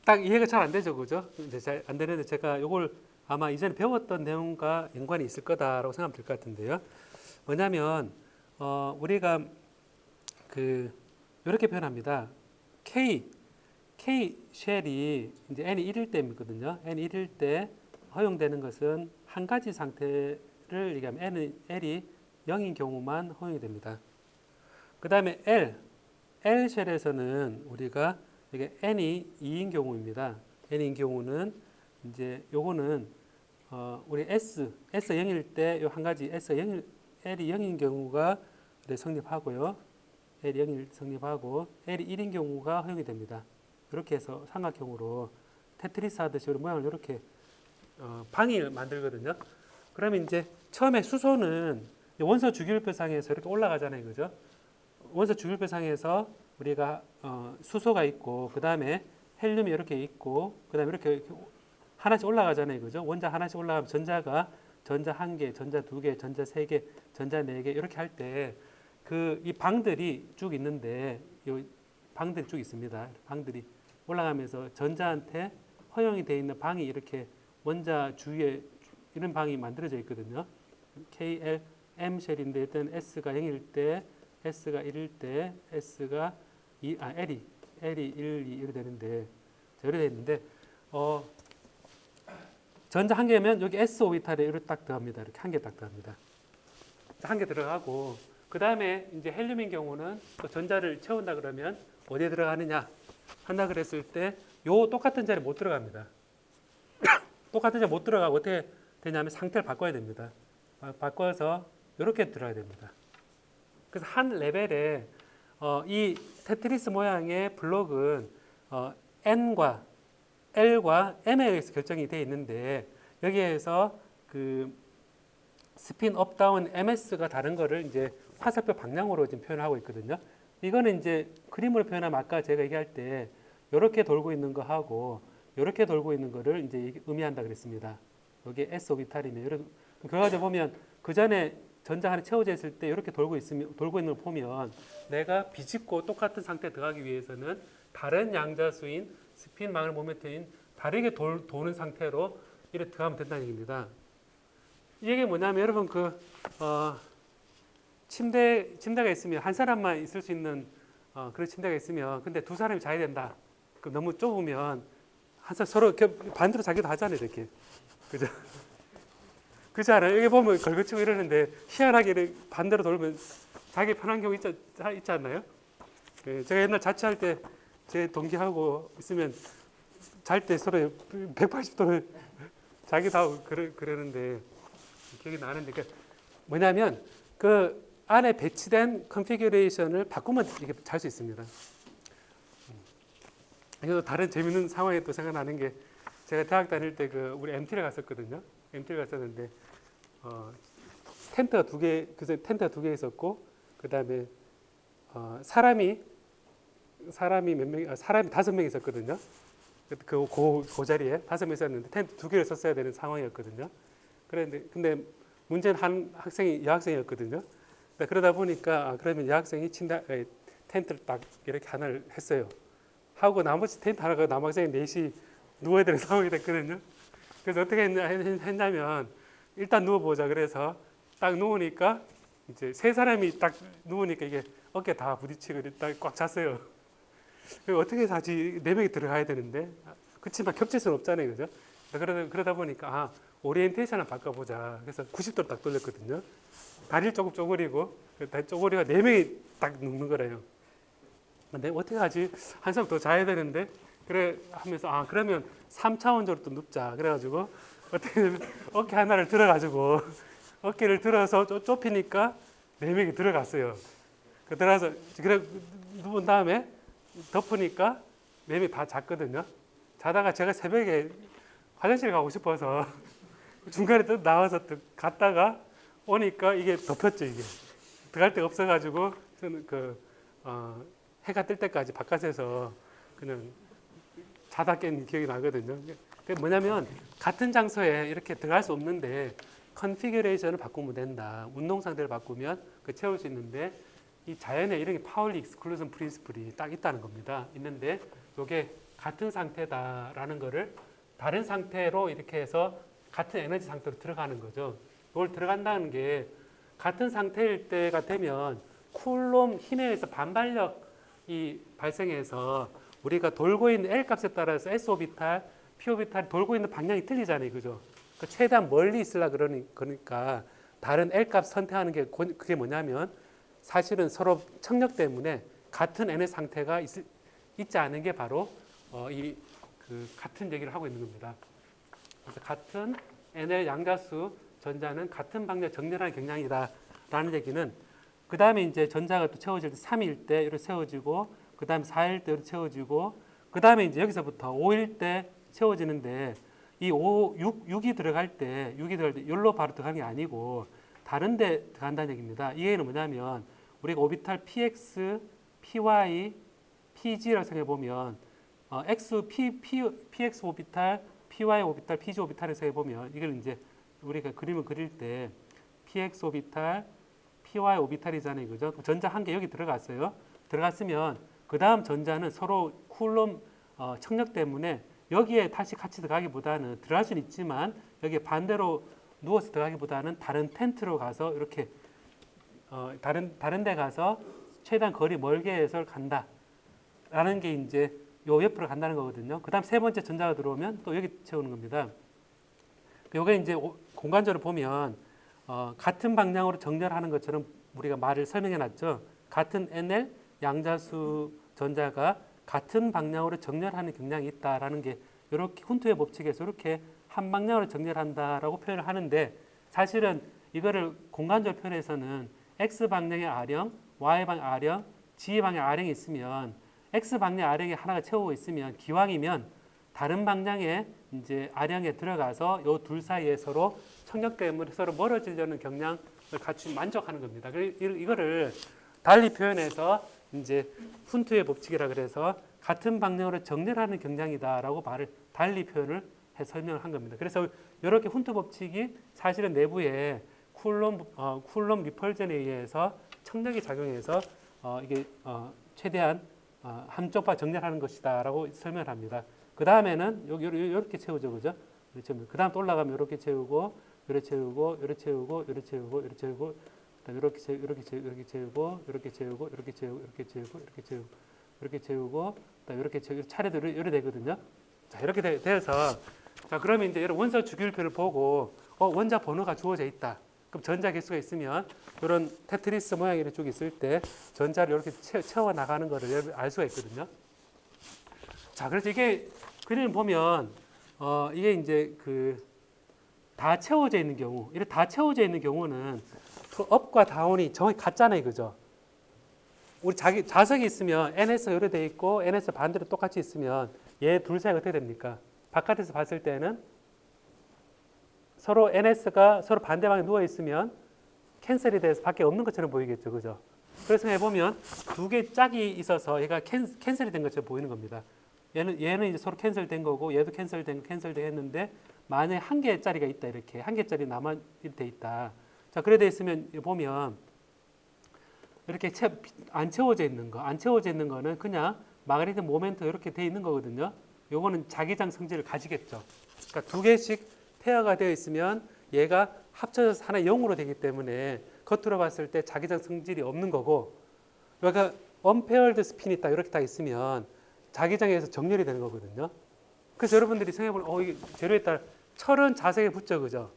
딱 이해가 잘 안 되죠, 그죠? 이제 잘 안 되는데 제가 이걸 아마 이전에 배웠던 내용과 연관이 있을 거다라고 생각하면 될 것 같은데요. 뭐냐면 우리가 그 이렇게 표현합니다. K 쉘이 이제 n이 1일 때거든요. n이 1일 때 허용되는 것은 한 가지 상태를 얘기하면 L이 0인 경우만 허용이 됩니다. 그 다음에 L 쉘에서는 우리가 이게 n이 2인 경우입니다. n인 경우는 이제 요거는 우리 S 0일 때 요 한 가지 L이 0인 경우가 성립하고요. L이 0일 성립하고 L이 1인 경우가 허용이 됩니다. 이렇게 해서 삼각형으로 테트리스 하듯이 모양을 이렇게 방을 만들거든요. 그러면 이제 처음에 수소는 원소 주기율표상에서 이렇게 올라가잖아요, 그죠? 원소 주기율표상에서 우리가 수소가 있고 그 다음에 헬륨이 이렇게 있고 그 다음에 이렇게 하나씩 올라가잖아요, 그죠? 원자 하나씩 올라가면 전자가 전자 1개, 전자 2개, 전자 3개, 전자 4개 이렇게 할 때 그 이 방들이 쭉 있는데 이 방들이 쭉 있습니다. 방들이 올라가면서 전자한테 허용이 되어 있는 방이 이렇게 원자 주위에 이런 방이 만들어져 있거든요. KL, M 쉘인데 일단 S가 0일 때, S가 1일 때, S가 L이 1, 2 이렇게 되는데 이렇게 되는데 전자 한 개면 여기 S 오비탈에 이렇게 딱 들어갑니다. 이렇게 한 개 딱 들어갑니다. 한 개 들어가고 그 다음에 이제 헬륨인 경우는 또 전자를 채운다 그러면 어디에 들어가느냐 한다 그랬을 때 요 똑같은 자리에 못 들어갑니다. 똑같은 자리에 못 들어가고 어떻게 되냐면 상태를 바꿔야 됩니다. 바꿔서 이렇게 들어야 됩니다. 그래서 한 레벨에 이 테트리스 모양의 블록은 N과 L과 M에 의해서 결정이 되어 있는데 여기에서 그 스핀 업 다운 MS가 다른 거를 이제 화살표 방향으로 지금 표현하고 있거든요. 이거는 이제 그림으로 표현하면 아까 제가 얘기할 때 이렇게 돌고 있는 거 하고 이렇게 돌고 있는 거를 이제 의미한다 그랬습니다. 여기 S 오비탈이면 결과적으로 보면 그 전에 전자 하나 채워져 있을 때 이렇게 돌고 있는 걸 보면 내가 비집고 똑같은 상태에 들어가기 위해서는 다른 양자수인 스핀망을 모멘트인 다르게 도는 상태로 이렇게 들어가면 된다는 얘기입니다. 이게 뭐냐면 여러분 침대가 있으면 한 사람만 있을 수 있는 그런 침대가 있으면 근데 두 사람이 자야 된다. 그럼 너무 좁으면 한 사람 서로 반대로 자기도 하잖아요, 이렇게. 그죠? 그렇지 않아요? 여기 보면 걸거치고 이러는데 희한하게 반대로 돌면 자기 편한 경우 있지 않나요? 네, 제가 옛날 자취할 때 제 동기하고 있으면 잘 때 서로 180도를 자기도 하고 그러는데 기억이 나는데 뭐냐면 그 안에 배치된 컨피규레이션을 바꾸면 이게 잘 수 있습니다. 그래서 다른 재밌는 상황이 또 생각나는 게 제가 대학 다닐 때 우리 MT를 갔었거든요. MT를 갔었는데 텐트가 두 개 있었고 그 다음에 사람이 5명 있었거든요. 그 자리에 5명 있었는데 텐트 2개를 썼어야 되는 상황이었거든요. 근데 문제는 한 학생이 여학생이었거든요. 그러다 보니까 그러면 여학생이 텐트를 딱 이렇게 하나를 했어요. 하고 나머지 텐트 하나가 남학생이 넷이 누워야 되는 상황이 됐거든요. 그래서 어떻게 했냐면 일단 누워보자. 그래서 딱 누우니까 이제 세 사람이 딱 누우니까 이게 어깨 다 부딪히고 일단 꽉 찼어요. 어떻게 다시 네 명이 들어가야 되는데 그렇지만 겹칠 수는 없잖아요, 그죠? 그러다 보니까 오리엔테이션을 바꿔보자. 그래서 90도로 딱 돌렸거든요. 다리를 조금 쪼그리고 다리 쪼그리가 네 명이 딱 눕는 거래요. 근데 어떻게 하지? 한 사람 더 자야 되는데 그래 하면서 그러면 3차원적으로 또 눕자. 그래가지고 어떻게 어깨 하나를 들어가지고 어깨를 들어서 좁히니까 네 명이 들어갔어요. 들어가서 그래 누운 다음에 덮으니까 네 명이 다 잤거든요. 자다가 제가 새벽에 화장실 가고 싶어서 중간에 또 나와서 또 갔다가 오니까 이게 덮였죠. 이게 들어갈 데가 없어가지고 저는 해가 뜰 때까지 바깥에서 그냥 자다 깬 기억이 나거든요. 그게 뭐냐면 같은 장소에 이렇게 들어갈 수 없는데 컨피규레이션을 바꾸면 된다. 운동 상태를 바꾸면 채울 수 있는데 이 자연에 이런 게 파울리 익스클루전 프린시플이 딱 있다는 겁니다. 있는데 이게 같은 상태다라는 거를 다른 상태로 이렇게 해서 같은 에너지 상태로 들어가는 거죠. 이걸 들어간다는 게 같은 상태일 때가 되면 쿨롬 힘에 의해서 반발력이 발생해서 우리가 돌고 있는 L 값에 따라서 S 오비탈, P 오비탈이 돌고 있는 방향이 틀리잖아요. 그죠? 그러니까 최대한 멀리 있으려 그러니까 다른 L 값 선택하는 게 그게 뭐냐면 사실은 서로 청력 때문에 같은 N의 상태가 있지 않은 게 바로 같은 얘기를 하고 있는 겁니다. 그래서 같은 N의 양자수 전자는 같은 방향 정렬하는 경향이다라는 얘기는 그 다음에 이제 전자가 또 채워질 때 3일 때 이렇게 채워지고 그 다음에 4일 때 이렇게 채워지고 그 다음에 이제 여기서부터 5일 때 채워지는데 이 6이 들어갈 때 여기로 바로 들어가는 게 아니고 다른 데 들어간다는 얘기입니다. 이 얘기는 뭐냐면 우리가 오비탈 PX, PY, PG라고 생각해 보면 PX 오비탈, PY 오비탈, PG 오비탈을 생각해 보면 이걸 이제 우리가 그림을 그릴 때 PX 오비탈, PY 오비탈이잖아요. 그죠? 전자 한 개 여기 들어갔어요. 들어갔으면 그 다음 전자는 서로 쿨롬 청력 때문에 여기에 다시 같이 들어가기보다는 들어갈 수는 있지만 여기에 반대로 누워서 들어가기보다는 다른 텐트로 가서 이렇게 다른 데 가서 최대한 거리 멀게 해서 간다. 라는 게 이제 요 옆으로 간다는 거거든요. 그 다음 세 번째 전자가 들어오면 또 여기 채우는 겁니다. 요게 이제 공간적으로 보면 같은 방향으로 정렬하는 것처럼 우리가 말을 설명해 놨죠. 같은 NL 양자수 전자가 같은 방향으로 정렬하는 경향이 있다라는 게 이렇게 훈트의 법칙에서 이렇게 한 방향으로 정렬한다라고 표현을 하는데 사실은 이거를 공간적으로 표현해서는 X 방향의 R형, Y 방향 R형, Z 방향 R형이 있으면 X 방향 R형에 하나가 채우고 있으면 기왕이면 다른 방향의 이제 R형에 들어가서 이 둘 사이에 서로 청력 때문에 서로 멀어지려는 경향을 같이 만족하는 겁니다. 이거를 달리 표현해서 이제 훈트의 법칙이라 그래서 같은 방향으로 정렬하는 경향이다라고 말을 달리 표현을 해 설명을 한 겁니다. 그래서 이렇게 훈트 법칙이 사실은 내부에 쿨롬 리펄전에 의해서 청력이 작용해서 이게 최대한 한쪽과 정렬하는 것이다라고 설명을 합니다. 그 다음에는 이렇게 채우죠, 그죠? 그 다음 또 올라가면 이렇게 채우고, 이렇게 채우고, 이렇게 채우고, 이렇게 채우고, 이렇게 채우고, 이렇게 채우고, 이렇게 채우고, 이렇게 채우고, 이렇게 채우고, 이렇게 채우고, 이렇게 채우고, 이렇게 채우고, 이렇게 채우고, 차례대로 이렇게 되거든요. 자, 이렇게 돼서 자, 그러면 이제 여러분 원소 주기율표를 보고 원자 번호가 주어져 있다. 그럼 전자 개수가 있으면 이런 테트리스 모양이 쭉 있을 때 전자를 이렇게 채워 나가는 거를 알 수가 있거든요. 자, 그래서 이게 그림을 보면 이게 이제 다 채워져 있는 경우, 이렇게 다 채워져 있는 경우는 그 업과 다운이 정확히 같잖아요, 그죠? 우리 자석이 있으면 NS 이렇게 돼 있고 NS 반대로 똑같이 있으면 얘 둘 사이가 어떻게 됩니까? 바깥에서 봤을 때는 서로 NS가 서로 반대 방향에 누워 있으면 캔슬이 돼서 밖에 없는 것처럼 보이겠죠, 그죠? 그래서 해보면 두 개 짝이 있어서 얘가 캔슬이 된 것처럼 보이는 겁니다. 얘는 이제 서로 캔슬된 거고 얘도 캔슬된 했는데 만약에 한 개짜리가 있다 이렇게 한 개짜리 남아 돼 있다. 자 그래 돼 있으면 보면 이렇게 안 채워져 있는 거, 안 채워져 있는 거는 그냥 마그네틱 모멘트 이렇게 돼 있는 거거든요. 요거는 자기장 성질을 가지겠죠. 그러니까 두 개씩 페어가 되어 있으면 얘가 합쳐져서 하나의 0으로 되기 때문에 겉으로 봤을 때 자기장 성질이 없는 거고, 그러니까 언페어드 스핀이 딱 이렇게 다 있으면 자기장에서 정렬이 되는 거거든요. 그래서 여러분들이 생각해보면 이게 재료에 따라 철은 자석에 붙죠, 그죠?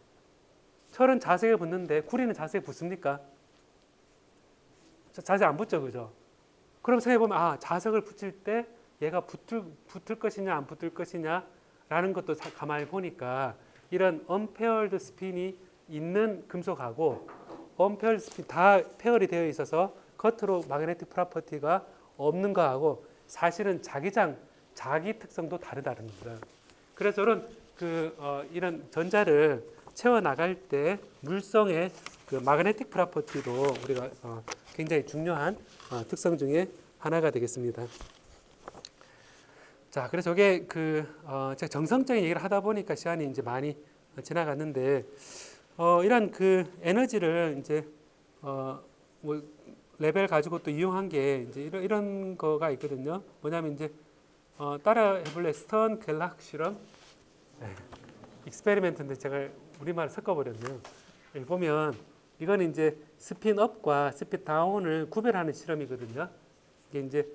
철은 자석에 붙는데 구리는 자석에 붙습니까? 자석에 안 붙죠, 그죠? 그럼 생각해보면 자석을 붙일 때 얘가 붙을 것이냐 안 붙을 것이냐라는 것도 가만히 보니까 이런 언페어드 스핀이 있는 금속하고 언페어드 스핀 다 페어리 되어 있어서 겉으로 마그네틱 프로퍼티가 없는 거하고 사실은 자기 특성도 다르다는 겁니다. 그래서 이런 전자를 채워 나갈 때 물성의 그 마그네틱 프로퍼티도 우리가 굉장히 중요한 특성 중에 하나가 되겠습니다. 자, 그래서 저게 제가 정성적인 얘기를 하다 보니까 시간이 이제 많이 지나갔는데 이런 그 에너지를 이제 뭐 레벨 가지고 또 이용한 게 이제 이런 거가 있거든요. 뭐냐면 이제 따라 해볼래? 스턴 갤락 실험 익스페리멘트인데 제가 우리말 섞어버렸네요. 여기 보면 이거는 이제 스핀 업과 스핀 다운을 구별하는 실험이거든요. 이게 이제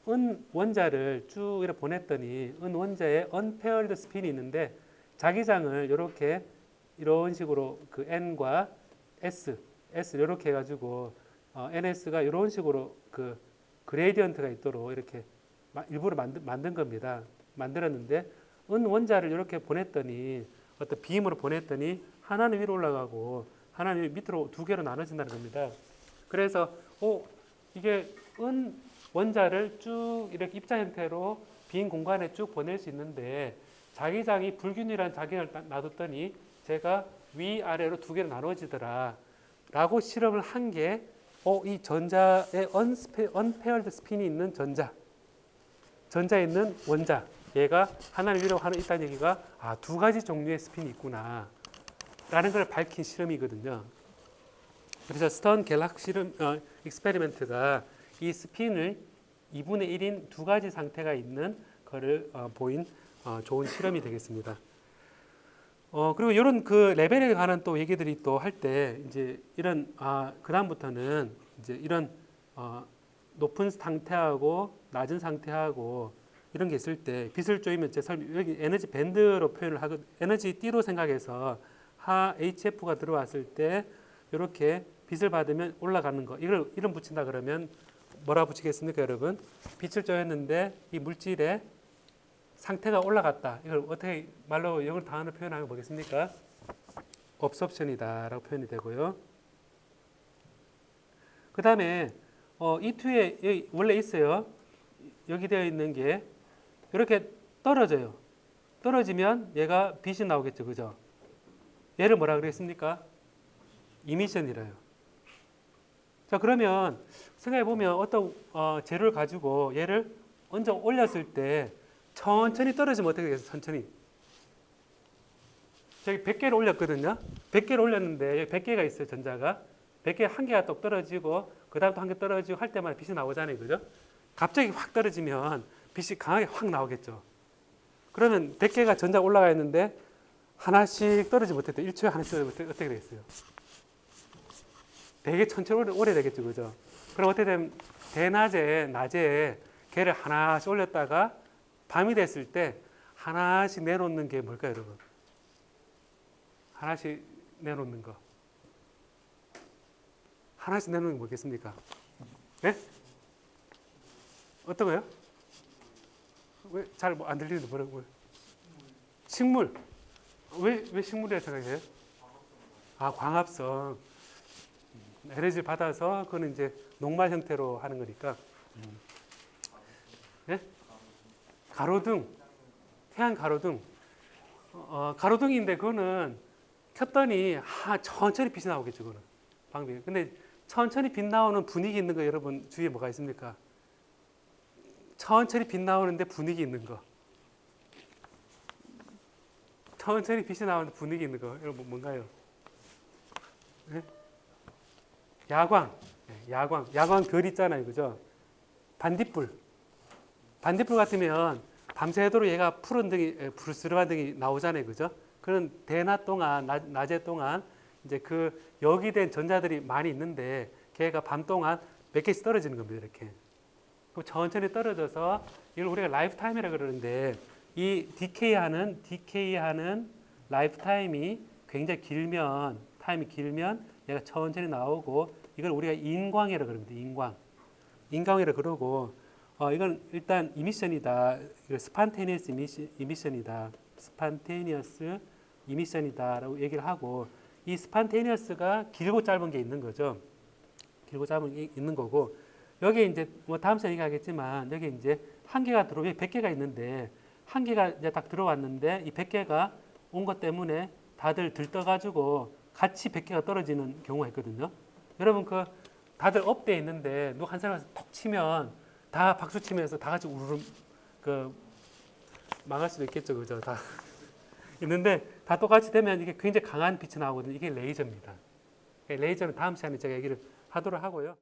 은 원자를 쭉 이렇게 보냈더니 은 원자에 언페어드 스핀이 있는데 자기장을 이렇게 이런 식으로 그 N과 S 이렇게 해가지고 NS가 이런 식으로 그 그레디언트가 있도록 이렇게 일부러 만든 겁니다. 만들었는데 은 원자를 이렇게 보냈더니 어떤 빔으로 보냈더니 하나는 위로 올라가고 하나는 밑으로 두 개로 나눠진다는 겁니다. 그래서 이게 은 원자를 쭉 이렇게 입자 형태로 빈 공간에 쭉 보낼 수 있는데 자기장이 불균일한 자기장을 놔뒀더니 제가 위아래로 두 개로 나눠지더라 라고 실험을 한 게 이 전자에 언페어드 스핀이 있는 전자에 있는 원자 얘가 하나는 위로 하나 있다는 얘기가 두 가지 종류의 스핀이 있구나 라는 걸 밝힌 실험이거든요. 그래서 스턴 갤락 실험 익스페리멘트가 이 스핀을 2분의 1인 두 가지 상태가 있는 거를 보인 좋은 실험이 되겠습니다. 그리고 이런 그 레벨에 관한 또 얘기들이 또 할 때 이제 이런 그 다음부터는 이제 이런 높은 상태하고 낮은 상태하고 이런 게 있을 때 빛을 쪼이면 여기 에너지 밴드로 표현을 하고 에너지 D로 생각해서 HF가 들어왔을 때 이렇게 빛을 받으면 올라가는 거 이런 붙인다 그러면 뭐라 붙이겠습니까, 여러분? 빛을 쪼였는데 이 물질의 상태가 올라갔다. 이걸 어떻게 말로 영어 단어로 표현하면 뭐겠습니까? 업섭션이다라고 표현이 되고요. 그 다음에 이 뒤에 여기 원래 있어요. 여기 되어 있는 게 이렇게 떨어져요. 떨어지면 얘가 빛이 나오겠죠, 그죠? 얘를 뭐라 그랬습니까? 이미션이래요. 자, 그러면 생각해 보면 어떤 재료를 가지고 얘를 얹어 올렸을 때 천천히 떨어지면 어떻게 되겠어요? 천천히. 저기 100개를 올렸거든요. 100개를 올렸는데 여기 100개가 있어요, 전자가. 100개 한 개가 똑 떨어지고 그다음부터 한 개 떨어지고 할 때마다 빛이 나오잖아요, 그죠? 갑자기 확 떨어지면 빛이 강하게 확 나오겠죠. 그러면 100개가 전자 올라가 있는데 하나씩 떨어지지 못했대. 1초에 하나씩 떨어지면 어떻게 되겠어요? 되게 천천히 오래 되겠죠, 그죠? 그럼 어떻게 되면 낮에 걔를 하나씩 올렸다가 밤이 됐을 때 하나씩 내놓는 게 뭘까요, 여러분? 하나씩 내놓는 거. 하나씩 내놓는 게 뭐겠습니까? 네? 어떤 거요? 왜 잘 안 들리는데 뭐라고요? 식물. 왜 식물이라 생각해요? 광합성. 에너지를 받아서 그거는 이제 녹말 형태로 하는 거니까. 네? 가로등. 태양 가로등. 가로등인데 그거는 켰더니 천천히 빛이 나오겠죠, 그거는. 방법이. 근데 천천히 빛 나오는 분위기 있는 거 여러분 주위에 뭐가 있습니까? 천천히 빛 나오는데 분위기 있는 거. 천천히 빛이 나오는데 분위기 있는 거. 여러분 뭔가요? 네? 야광. 야광 별 있잖아요. 그죠? 반딧불 같으면 밤새도록 얘가 푸른 등이, 불스름한 등이 나오잖아요. 그죠? 그런 대낮 동안, 낮에 동안 이제 그 역이된 전자들이 많이 있는데 걔가 밤 동안 몇 개씩 떨어지는 겁니다. 이렇게. 그럼 천천히 떨어져서 이걸 우리가 라이프 타임이라 그러는데 이 디케이하는 라이프 타임이 굉장히 길면 얘가 천천히 나오고 이걸 우리가 인광이라 그럽니다. 인광이라 그러고 이건 일단 이미션이다. 이거 스판테니어스 이미션이다. 스판테니어스 이미션이다라고 얘기를 하고 이 스판테니어스가 길고 짧은 게 있는 거죠. 길고 짧은 게 있는 거고 여기 이제 뭐 다음 시간에 얘기하겠지만 여기 이제 한 개가 들어오면 100개가 있는데 한 개가 이제 딱 들어왔는데 이 100개가 온 것 때문에 다들 들떠가지고 같이 100개가 떨어지는 경우가 있거든요. 여러분 그 다들 업돼 있는데 누가 한 사람이 톡 치면 다 박수 치면서 다 같이 우르르 그 망할 수도 있겠죠, 그죠? 다 있는데 다 똑같이 되면 이게 굉장히 강한 빛이 나오거든요. 이게 레이저입니다. 레이저는 다음 시간에 제가 얘기를 하도록 하고요.